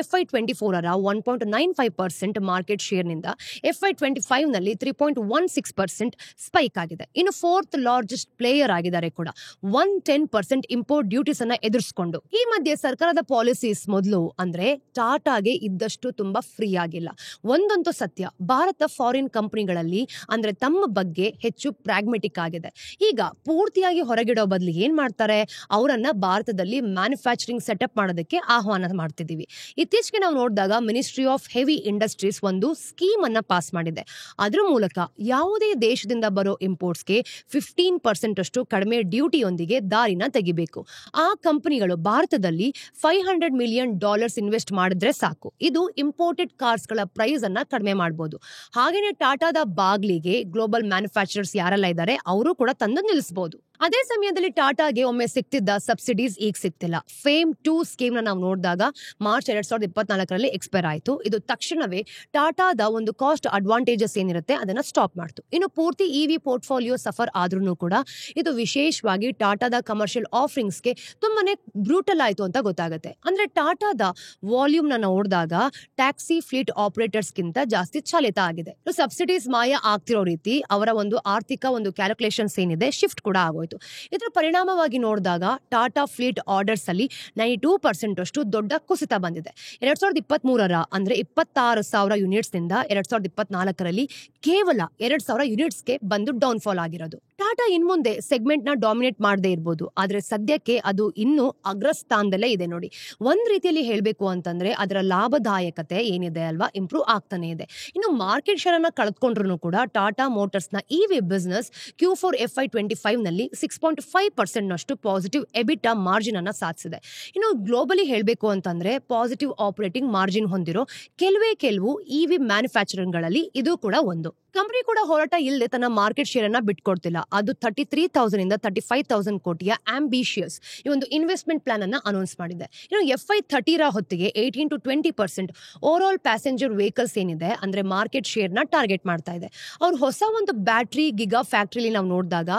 FY24ರ 1.95% ಮಾರ್ಕೆಟ್ ಶೇರ್ ನಿಂದ FY25ನಲ್ಲಿ 3.16% ಸ್ಪೈಕ್ ಆಗಿದೆ. ಇನ್ನು 4th ಲಾರ್ಜೆಸ್ಟ್ ಪ್ಲೇಯರ್ ಆಗಿದ್ದಾರೆ ಕೂಡ 110% ಇಂಪೋರ್ಟ್ ಡ್ಯೂಟೀಸ್ ಅನ್ನ ಎದುರಿಸಿಕೊಂಡು. ಈ ಮಧ್ಯೆ ಸರ್ಕಾರದ ಪಾಲಿಸೀಸ್ ಮೊದಲು ಅಂದ್ರೆ ಟಾಟಾಗೆ ಇದ್ದಷ್ಟು ತುಂಬಾ ಫ್ರೀ ಆಗಿಲ್ಲ. ಒಂದಂತೂ ಸತ್ಯ, ಭಾರತ ಫಾರಿನ್ ಕಂಪನಿಗಳಲ್ಲಿ ಅಂದ್ರೆ ತಮ್ಮ ಬಗ್ಗೆ ಹೆಚ್ಚು ಪ್ರಾಗ್ಮೆಟಿಕ್ ಆಗಿದೆ. ಈಗ ಪೂರ್ತಿಯಾಗಿ ಹೊರಗಿಡೋ ಬದಲು ಏನ್ ಮಾಡ್ತಾರೆ, ಅವರನ್ನ ಭಾರತದಲ್ಲಿ ಮ್ಯಾನುಫ್ಯಾಕ್ಚರಿಂಗ್ ಸೆಟಪ್ ಮಾಡೋದಕ್ಕೆ ಆಹ್ವಾನ ಮಾಡ್ತಿದೀವಿ. ಇತ್ತೀಚೆಗೆ ನಾವು ನೋಡಿದಾಗ ಮಿನಿಸ್ಟ್ರಿ ಆಫ್ ಹೆವಿ ಇಂಡಸ್ಟ್ರೀಸ್ ಒಂದು ಸ್ಕೀಮ್ ಅನ್ನ ಪಾಸ್ ಮಾಡಿದೆ. ಅದ್ರ ಮೂಲಕ ಯಾವುದೇ ದೇಶದಿಂದ ಬರೋ ಇಂಪೋರ್ಟ್ಸ್ಗೆ 15% ಅಷ್ಟು ಕಡಿಮೆ ಡ್ಯೂಟಿಯೊಂದಿಗೆ ದಾರಿನ ತೆಗಿಬೇಕು. ಆ ಕಂಪನಿಗಳು ಭಾರತದಲ್ಲಿ $500 million ಇನ್ವೆಸ್ಟ್ ಮಾಡಿದ್ರೆ ಸಾಕು. ಇದು ಇಂಪೋರ್ಟೆಡ್ ಕಾರ್ಸ್ ಗಳ ಪ್ರೈಸ್ ಅನ್ನ ಕಡಿಮೆ ಮಾಡಬಹುದು. ಹಾಗೇನೆ ಟಾಟಾದ ಬಾಗ್ಲಿಗೆ ಗ್ಲೋಬಲ್ ಮ್ಯಾನುಫ್ಯಾಕ್ಚರರ್ಸ್ ಯಾರೆಲ್ಲ ಇದ್ದಾರೆ ಅವರು ಕೂಡ ತಂದು ನಿಲ್ಲಿಸಬಹುದು. ಅದೇ ಸಮಯದಲ್ಲಿ ಟಾಟಾಗೆ ಒಮ್ಮೆ ಸಿಗ್ತಿದ್ದ ಸಬ್ಸಿಡೀಸ್ ಈಗ ಸಿಗ್ತಿಲ್ಲ. ಫೇಮ್ 2 ಸ್ಕೀಮ್ ನ ನಾವು ನೋಡಿದಾಗ ಮಾರ್ಚ್ 2024ರಲ್ಲಿ ಎಕ್ಸ್ಪೈರ್ ಆಯಿತು. ಇದು ತಕ್ಷಣವೇ ಟಾಟಾದ ಒಂದು ಕಾಸ್ಟ್ ಅಡ್ವಾಂಟೇಜಸ್ ಏನಿರುತ್ತೆ ಅದನ್ನ ಸ್ಟಾಪ್ ಮಾಡ್ತು. ಇನ್ನು ಪೂರ್ತಿ EV ಪೋರ್ಟ್ಫೋಲಿಯೋ ಸಫರ್ ಆದ್ರೂ ಕೂಡ ಇದು ವಿಶೇಷವಾಗಿ ಟಾಟಾದ ಕಮರ್ಷಿಯಲ್ ಆಫರಿಂಗ್ಸ್ಗೆ ತುಂಬಾನೇ ಬ್ರೂಟಲ್ ಆಯ್ತು ಅಂತ ಗೊತ್ತಾಗುತ್ತೆ. ಅಂದ್ರೆ ಟಾಟಾದ ವಾಲ್ಯೂಮ್ ನ ನೋಡಿದಾಗ ಟ್ಯಾಕ್ಸಿ ಫ್ಲೀಟ್ ಆಪರೇಟರ್ಸ್ ಗಿಂತ ಜಾಸ್ತಿ ಚಾಲಿತ ಆಗಿದೆ. ಸಬ್ಸಿಡೀಸ್ ಮಾಯ ಆಗ್ತಿರೋ ರೀತಿ ಅವರ ಒಂದು ಆರ್ಥಿಕ ಒಂದು ಕ್ಯಾಲ್ಕುಲೇಷನ್ಸ್ ಏನಿದೆ ಶಿಫ್ಟ್ ಕೂಡ ಆಗೋಯ್ತು. ಇದರ ಪರಿಣಾಮವಾಗಿ ನೋಡಿದಾಗ ಟಾಟಾ ಫ್ಲೀಟ್ ಆರ್ಡರ್ಸ್ ಅಲ್ಲಿ 92% ಅಷ್ಟು ದೊಡ್ಡ ಕುಸಿತ ಬಂದಿದೆ. 2023ರ ಅಂದ್ರೆ 26,000 ಯೂನಿಟ್ಸ್ ನಿಂದ 2024ರಲ್ಲಿ ಕೇವಲ 2,000 ಯೂನಿಟ್ಸ್ಗೆ ಬಂದು ಡೌನ್ ಫಾಲ್ ಆಗಿರೋದು. ಟಾಟಾ ಇನ್ಮುಂದೆ ಸೆಗ್ಮೆಂಟ್ ನ ಡಾಮಿನೇಟ್ ಮಾಡದೇ ಇರಬಹುದು, ಆದ್ರೆ ಸದ್ಯಕ್ಕೆ ಅದು ಇನ್ನೂ ಅಗ್ರಸ್ಥಾನದಲ್ಲೇ ಇದೆ ನೋಡಿ. ಒಂದ್ ರೀತಿಯಲ್ಲಿ ಹೇಳ್ಬೇಕು ಅಂತಂದ್ರೆ ಅದರ ಲಾಭದಾಯಕತೆ ಏನಿದೆ ಅಲ್ವಾ ಇಂಪ್ರೂವ್ ಆಗ್ತಾನೆ ಇದೆ. ಇನ್ನು ಮಾರ್ಕೆಟ್ ಶೇರ್ ಅನ್ನ ಕಳೆದುಕೊಂಡ್ರು ಕೂಡ ಟಾಟಾ ಮೋಟರ್ಸ್ ನ EV business Q4 FY25ನಲ್ಲಿ 6.5% positive ಎಬಿಟಾ margin ಅನ್ನ ಸಾಧಿಸಿದೆ. ಇನ್ನು ಗ್ಲೋಬಲಿ ಹೇಳಬೇಕು ಅಂತಂದ್ರೆ ಪಾಸಿಟಿವ್ ಆಪರೇಟಿಂಗ್ ಮಾರ್ಜಿನ್ ಹೊಂದಿರೋ ಕೆಲವು ಇವಿ ಮ್ಯಾನುಫ್ಯಾಕ್ಚರಿಂಗ್ಗಳಲ್ಲಿ ಇದು ಕೂಡ ಒಂದು. ಕಂಪನಿ ಕೂಡ ಹೋರಾಟ ಇಲ್ಲದೆ ತನ್ನ ಮಾರ್ಕೆಟ್ ಶೇರ್ ಅನ್ನ ಬಿಟ್ಕೊಡ್ತಿಲ್ಲ. ಅದು 33,000 ಇಂದ 35,000 ಕೋಟಿಯ ಆಂಬಿಷಿಯಸ್ ಈ ಒಂದು ಇನ್ವೆಸ್ಟ್ಮೆಂಟ್ ಪ್ಲಾನ್ ಅನ್ನ ಅನೌನ್ಸ್ ಮಾಡಿದೆ. ಇನ್ನು FY30 ಹೊತ್ತಿಗೆ 18 to 20% over all passenger vehicles ಏನಿದೆ ಅಂದ್ರೆ ಮಾರ್ಕೆಟ್ ಶೇರ್ ನ ಟಾರ್ಗೆಟ್ ಮಾಡ್ತಾ ಇದೆ. ಅವ್ರು ಹೊಸ ಒಂದು ಬ್ಯಾಟ್ರಿ ಗಿಗಾ ಫ್ಯಾಕ್ಟರಿಲಿ ನಾವು ನೋಡಿದಾಗ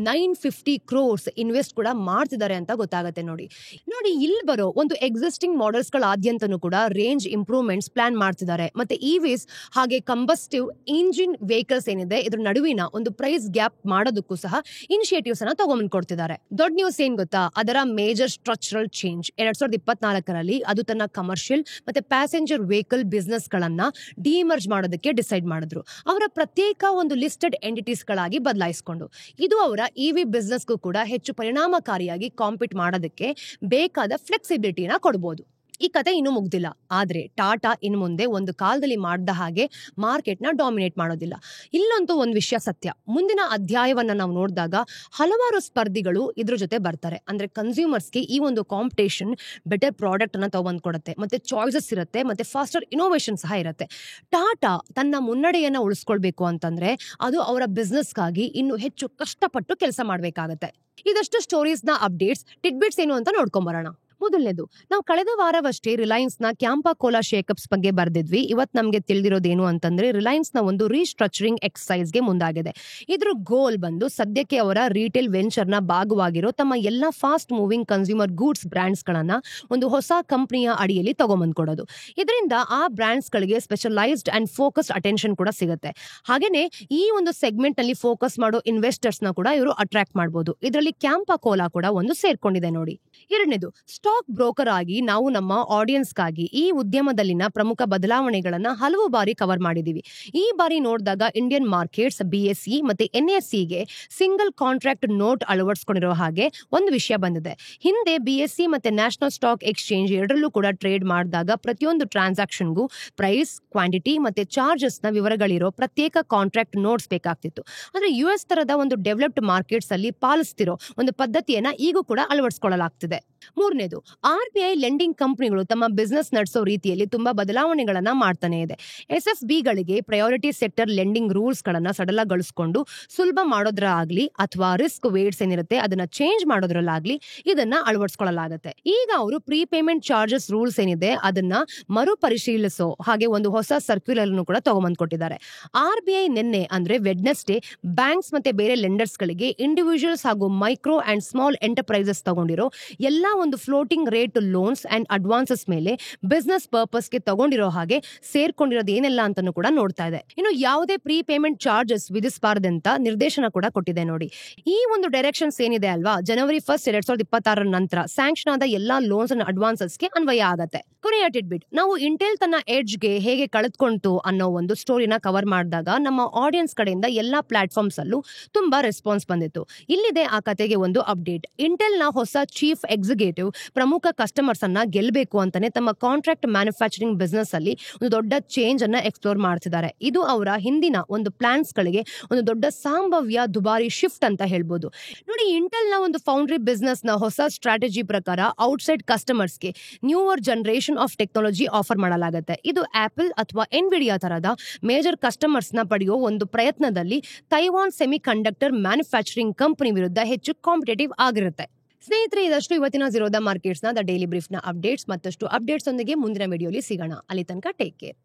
950 crores ಇನ್ವೆಸ್ಟ್ ಕೂಡ ಮಾಡ್ತಿದ್ದಾರೆ ಅಂತ ಗೊತ್ತಾಗುತ್ತೆ. ನೋಡಿ ಇಲ್ಲಿ ಬರೋ ಒಂದು ಎಕ್ಸಿಸ್ಟಿಂಗ್ ಮಾಡೆಲ್ಸ್ ಗಳಾದ್ಯಂತನೂ ಕೂಡ ರೇಂಜ್ ಇಂಪ್ರೂವ್ಮೆಂಟ್ಸ್ ಪ್ಲಾನ್ ಮಾಡ್ತಿದ್ದಾರೆ. ಮತ್ತೆ ಇವಿಸ್ ಹಾಗೆ ಕಂಬಸ್ಟಿವ್ ಇಂಜಿನ್ ವೆಹಿಕಲ್ಸ್ ಏನಿದೆ ಇದ್ರ ನಡುವಿನ ಒಂದು ಪ್ರೈಸ್ ಗ್ಯಾಪ್ ಮಾಡೋದಕ್ಕೂ ಸಹ ಇನಿಷಿಯೇಟಿವ್ಸ್ ಅನ್ನ ತಗೊಂಡ್ಕೊಡ್ತಿದ್ದಾರೆ. ದೊಡ್ಡ ನ್ಯೂಸ್ ಏನ್ ಗೊತ್ತಾ, ಅದರ ಮೇಜರ್ ಸ್ಟ್ರಕ್ಚರಲ್ ಚೇಂಜ್ 2024 ಅದು ತನ್ನ ಕಮರ್ಷಿಯಲ್ ಮತ್ತೆ ಪ್ಯಾಸೆಂಜರ್ ವೆಹಿಕಲ್ ಬಿಸ್ನೆಸ್ ಗಳನ್ನ ಡಿಮರ್ಜ್ ಮಾಡೋದಕ್ಕೆ ಡಿಸೈಡ್ ಮಾಡಿದ್ರು. ಅವರ ಪ್ರತ್ಯೇಕ ಒಂದು ಲಿಸ್ಟೆಡ್ ಎಂಟಿಟೀಸ್ ಗಳಾಗಿ ಬದಲಾಯಿಸಿಕೊಂಡು ಇದು ಅವರ ಇವಿ ಬಿಸ್ನೆಸ್ಗೂ ಕೂಡ ಹೆಚ್ಚು ಪರಿಣಾಮಕಾರಿಯಾಗಿ ಕಾಂಪೀಟ್ ಮಾಡೋದಕ್ಕೆ ಬೇಕಾದ ಫ್ಲೆಕ್ಸಿಬಿಲಿಟಿನ ಕೊಡಬಹುದು. ಈ ಕತೆ ಇನ್ನೂ ಮುಗ್ದಿಲ್ಲ. ಆದ್ರೆ ಟಾಟಾ ಇನ್ ಮುಂದೆ ಒಂದು ಕಾಲದಲ್ಲಿ ಮಾಡಿದ ಹಾಗೆ ಮಾರ್ಕೆಟ್ ನ ಡಾಮಿನೇಟ್ ಮಾಡೋದಿಲ್ಲ. ಇಲ್ಲಂತೂ ಒಂದು ವಿಷಯ ಸತ್ಯ, ಮುಂದಿನ ಅಧ್ಯಾಯವನ್ನ ನಾವು ನೋಡಿದಾಗ ಹಲವಾರು ಸ್ಪರ್ಧಿಗಳು ಇದ್ರ ಜೊತೆ ಬರ್ತಾರೆ. ಅಂದ್ರೆ ಕನ್ಸ್ಯೂಮರ್ಸ್ಗೆ ಈ ಒಂದು ಕಾಂಪಿಟೇಷನ್ ಬೆಟರ್ ಪ್ರಾಡಕ್ಟ್ ಅನ್ನ ತಗೊಂಡ್ಕೊಡುತ್ತೆ, ಮತ್ತೆ ಚಾಯ್ಸಸ್ ಇರುತ್ತೆ, ಮತ್ತೆ ಫಾಸ್ಟರ್ ಇನೋವೇಷನ್ ಸಹ ಇರುತ್ತೆ. ಟಾಟಾ ತನ್ನ ಮುನ್ನಡೆಯನ್ನ ಉಳಿಸ್ಕೊಳ್ಬೇಕು ಅಂತಂದ್ರೆ ಅದು ಅವರ ಬಿಸ್ನೆಸ್ಗಾಗಿ ಇನ್ನು ಹೆಚ್ಚು ಕಷ್ಟಪಟ್ಟು ಕೆಲಸ ಮಾಡ್ಬೇಕಾಗತ್ತೆ. ಇದಷ್ಟು ಸ್ಟೋರೀಸ್ ನ ಅಪ್ಡೇಟ್ಸ್ ಟಿಡ್ಬಿಟ್ಸ್ ಏನು ಅಂತ ನೋಡ್ಕೊಂಬರೋಣ. ಮೊದಲನೇದು, ನಾವು ಕಳೆದ ವಾರವಷ್ಟೇ ರಿಲಯನ್ಸ್ ನ ಕ್ಯಾಂಪಾ ಕೋಲಾ ಶೇಕಪ್ಸ್ ಬಗ್ಗೆ ಬರ್ದಿದ್ವಿ. ಇವತ್ತು ನಮಗೆ ತಿಳಿದಿರೋದೇನು ಅಂತಂದ್ರೆ ರಿಲಯನ್ಸ್ ನ ಒಂದು ರೀಸ್ಟ್ರಕ್ಚರಿಂಗ್ ಎಕ್ಸರ್ಸೈಸ್ ಗೆ ಮುಂದಾಗಿದೆ. ಇದ್ರ ಗೋಲ್ ಬಂದು ಸದ್ಯಕ್ಕೆ ಅವರ ರಿಟೇಲ್ ವೆಂಚರ್ ನ ಭಾಗವಾಗಿರೋ ತಮ್ಮ ಎಲ್ಲಾ fast moving consumer goods brands ಗಳನ್ನ ಒಂದು ಹೊಸ ಕಂಪನಿಯ ಅಡಿಯಲ್ಲಿ ತಗೊಂಬಂದ್ಕೊಡೋದು. ಇದರಿಂದ ಆ ಬ್ರಾಂಡ್ಸ್ ಗಳಿಗೆ ಸ್ಪೆಷಲೈಸ್ಡ್ ಅಂಡ್ ಫೋಕಸ್ಡ್ ಅಟೆನ್ಷನ್ ಕೂಡ ಸಿಗುತ್ತೆ. ಹಾಗೇನೆ ಈ ಒಂದು ಸೆಗ್ಮೆಂಟ್ ನಲ್ಲಿ ಫೋಕಸ್ ಮಾಡೋ ಇನ್ವೆಸ್ಟರ್ಸ್ ನ ಕೂಡ ಇವರು ಅಟ್ರಾಕ್ಟ್ ಮಾಡಬಹುದು. ಇದರಲ್ಲಿ ಕ್ಯಾಂಪಾ ಕೋಲಾ ಕೂಡ ಒಂದು ಸೇರ್ಕೊಂಡಿದೆ ನೋಡಿ. ಎರಡನೇದು, ಸ್ಟಾಕ್ ಬ್ರೋಕರ್ ಆಗಿ ನಾವು ನಮ್ಮ ಆಡಿಯನ್ಸ್ಗಾಗಿ ಈ ಉದ್ಯಮದಲ್ಲಿನ ಪ್ರಮುಖ ಬದಲಾವಣೆಗಳನ್ನ ಹಲವು ಬಾರಿ ಕವರ್ ಮಾಡಿದೀವಿ. ಈ ಬಾರಿ ನೋಡಿದಾಗ ಇಂಡಿಯನ್ ಮಾರ್ಕೆಟ್ಸ್ BSE ಮತ್ತೆ NSE ಗೆ ಸಿಂಗಲ್ ಕಾಂಟ್ರಾಕ್ಟ್ ನೋಟ್ ಅಳವಡಿಸಿಕೊಂಡಿರೋ ಹಾಗೆ ಒಂದು ವಿಷಯ ಬಂದಿದೆ. ಹಿಂದೆ BSE ಮತ್ತೆ ನ್ಯಾಷನಲ್ ಸ್ಟಾಕ್ ಎಕ್ಸ್ಚೇಂಜ್ ಎರಡರಲ್ಲೂ ಕೂಡ ಟ್ರೇಡ್ ಮಾಡಿದಾಗ ಪ್ರತಿಯೊಂದು ಟ್ರಾನ್ಸಾಕ್ಷನ್ಗೂ ಪ್ರೈಸ್, ಕ್ವಾಂಟಿಟಿ ಮತ್ತೆ ಚಾರ್ಜಸ್ ನ ವಿವರಗಳಿರೋ ಪ್ರತ್ಯೇಕ ಕಾಂಟ್ರಾಕ್ಟ್ ನೋಟ್ಸ್ ಬೇಕಾಗ್ತಿತ್ತು. ಆದ್ರೆ US ತರದ ಒಂದು ಡೆವಲಪ್ಡ್ ಮಾರ್ಕೆಟ್ಸ್ ಅಲ್ಲಿ ಪಾಲಿಸ್ತಿರೋ ಒಂದು ಪದ್ಧತಿಯನ್ನ ಈಗೂ ಕೂಡ ಅಳವಡಿಸಿಕೊಳ್ಳಲಾಗ್ತಿದೆ. ಮೂರನೇದು, RBI ಲೆಂಡಿಂಗ್ ಕಂಪನಿಗಳು ತಮ್ಮ ಬಿಸ್ನೆಸ್ ನಡೆಸೋ ರೀತಿಯಲ್ಲಿ ತುಂಬಾ ಬದಲಾವಣೆಗಳನ್ನ ಮಾಡ್ತಾನೆ ಇದೆ. SFB ಗಳಿಗೆ ಪ್ರಯಾರಿಟಿ ಸೆಕ್ಟರ್ ಲೆಂಡಿಂಗ್ ರೂಲ್ಸ್ ಗಳನ್ನ ಸಡಲಗೊಳಿಸಿಕೊಂಡು ಸುಲಭ ಮಾಡೋದ್ರಾಗ್ಲಿ ಅಥವಾ ರಿಸ್ಕ್ ವೇಟ್ಸ್ ಏನಿರುತ್ತೆ ಅದನ್ನ ಚೇಂಜ್ ಮಾಡೋದ್ರಲ್ಲಾಗ್ಲಿ ಇದನ್ನ ಅಳವಡಿಸಿಕೊಳ್ಳಲಾಗುತ್ತೆ. ಈಗ ಅವರು ಪ್ರೀ ಪೇಮೆಂಟ್ ಚಾರ್ಜಸ್ ರೂಲ್ಸ್ ಏನಿದೆ ಅದನ್ನ ಮರುಪರಿಶೀಲಿಸೋ ಹಾಗೆ ಒಂದು ಹೊಸ ಸರ್ಕ್ಯುಲರ್ ಕೂಡ ತಗೊಂಡ್ಬಂದ್ಕೊಟ್ಟಿದ್ದಾರೆ. RBI ನಿನ್ನೆ ಅಂದ್ರೆ ವೆಡ್ನೆಸ್ಡೇ ಬ್ಯಾಂಕ್ಸ್ ಮತ್ತೆ ಬೇರೆ ಲೆಂಡರ್ಸ್ ಗಳಿಗೆ ಇಂಡಿವಿಜುವಲ್ಸ್ ಹಾಗೂ ಮೈಕ್ರೋ ಅಂಡ್ ಸ್ಮಾಲ್ ಎಂಟರ್ಪ್ರೈಸಸ್ ತಗೊಂಡಿರೋ ಎಲ್ಲಾ ಒಂದು floating rate loans and advances ಮೇಲೆ ಬಿಸ್ನೆಸ್ ಪರ್ಪಸ್ ಗೆ ತಗೊಂಡಿರೋ ಹಾಗೆ ಸೇರ್ಕೊಂಡಿರೋದು ಏನೆಲ್ಲ ಅಂತಾನು ಕೂಡ ನೋಡ್ತಾ ಇದೆ. ಇನ್ನು ಯಾವುದೇ ಪ್ರೀ ಪೇಮೆಂಟ್ ಚಾರ್ಜಸ್ ವಿಧಿಸಬಾರದಂತ ನಿರ್ದೇಶನ ಕೂಡ ಕೊಟ್ಟಿದೆ ನೋಡಿ. ಈ ಒಂದು ಡೈರೆಕ್ಷನ್ಸ್ ಏನಿದೆ ಅಲ್ವಾ, January 1st 2026 ನಂತರ ಸ್ಯಾಂಕ್ಷನ್ ಆದ ಎಲ್ಲಾ ಲೋನ್ಸ್ ಅಂಡ್ ಅಡ್ವಾನ್ಸಸ್ ಗೆ ಅನ್ವಯ ಆಗತ್ತೆ. ಕೊನೆಯ ಟಿಡ್ಬಿಟ್, ನಾವು ಇಂಟೆಲ್ ತನ್ನ ಎಡ್ಜ್ ಗೆ ಹೇಗೆ ಕಳೆದುಕೊಂತು ಅನ್ನೋ ಒಂದು ಸ್ಟೋರಿನ ಕವರ್ ಮಾಡಿದಾಗ ನಮ್ಮ ಆಡಿಯನ್ಸ್ ಕಡೆಯಿಂದ ಎಲ್ಲಾ ಪ್ಲಾಟ್ಫಾರ್ಮ್ಸ್ ಅಲ್ಲೂ ತುಂಬಾ ರೆಸ್ಪಾನ್ಸ್ ಬಂದಿತ್ತು. ಇಲ್ಲಿದೆ ಆ ಕತೆಗೆ ಒಂದು ಅಪ್ಡೇಟ್. ಇಂಟೆಲ್ ನ ಹೊಸ ಚೀಫ್ ಎಕ್ಸಿಕ್ಯೂಟಿವ್ ಪ್ರಮುಖ ಕಸ್ಟಮರ್ಸ್ ಅನ್ನ ಗೆಲ್ಲಬೇಕು ಅಂತಾನೆ ತಮ್ಮ ಕಾಂಟ್ರಾಕ್ಟ್ ಮ್ಯಾನುಫ್ಯಾಕ್ಚರಿಂಗ್ ಬಿಸ್ನೆಸ್ ಅಲ್ಲಿ ಒಂದು ದೊಡ್ಡ ಚೇಂಜ್ ಅನ್ನ ಎಕ್ಸ್ಪ್ಲೋರ್ ಮಾಡ್ತಿದ್ದಾರೆ. ಇದು ಅವರ ಹಿಂದಿನ ಒಂದು ಪ್ಲಾನ್ಸ್ ಗಳಿಗೆ ಒಂದು ದೊಡ್ಡ ಸಂಭಾವ್ಯ ದುಬಾರಿ ಶಿಫ್ಟ್ ಅಂತ ಹೇಳ್ಬೋದು. ನೋಡಿ, ಇಂಟೆಲ್ ನ ಒಂದು ಫೌಂಡ್ರಿ ಬಿಸ್ನೆಸ್ ನ ಹೊಸ ಸ್ಟ್ರಾಟಜಿ ಪ್ರಕಾರ ಔಟ್ಸೈಡ್ ಕಸ್ಟಮರ್ಸ್ ಗೆ newer generation of technology offer ಮಾಡಲಾಗುತ್ತೆ. ಇದು ಆಪಲ್ ಅಥವಾ ಎನ್ವಿಡಿಯಾ ತರದ ಮೇಜರ್ ಕಸ್ಟಮರ್ಸ್ ನ ಪಡೆಯೋ ಒಂದು ಪ್ರಯತ್ನದಲ್ಲಿ Taiwan semi conductor manufacturing company ವಿರುದ್ಧ ಹೆಚ್ಚು ಕಾಂಪಿಟೇಟಿವ್ ಆಗಿರುತ್ತೆ. ಸ್ನೇಹಿತರೆ, ಇದಷ್ಟು ಇವತ್ತಿನ ಝೀರೋ ದ ಮಾರ್ಕೆಟ್ಸ್ ನ ದ ಡೈಲಿ ಬ್ರೀಫ್ ನ ಅಪ್ಡೇಟ್ಸ್. ಮತ್ತಷ್ಟು ಅಪ್ಡೇಟ್ಸ್ ಒಂದಿಗೆ ಮುಂದಿನ ವಿಡಿಯೋಲಿ ಸಿಗೋಣ. ಅಲ್ಲಿ ತನಕ ಟೇಕ್ ಕೇರ್.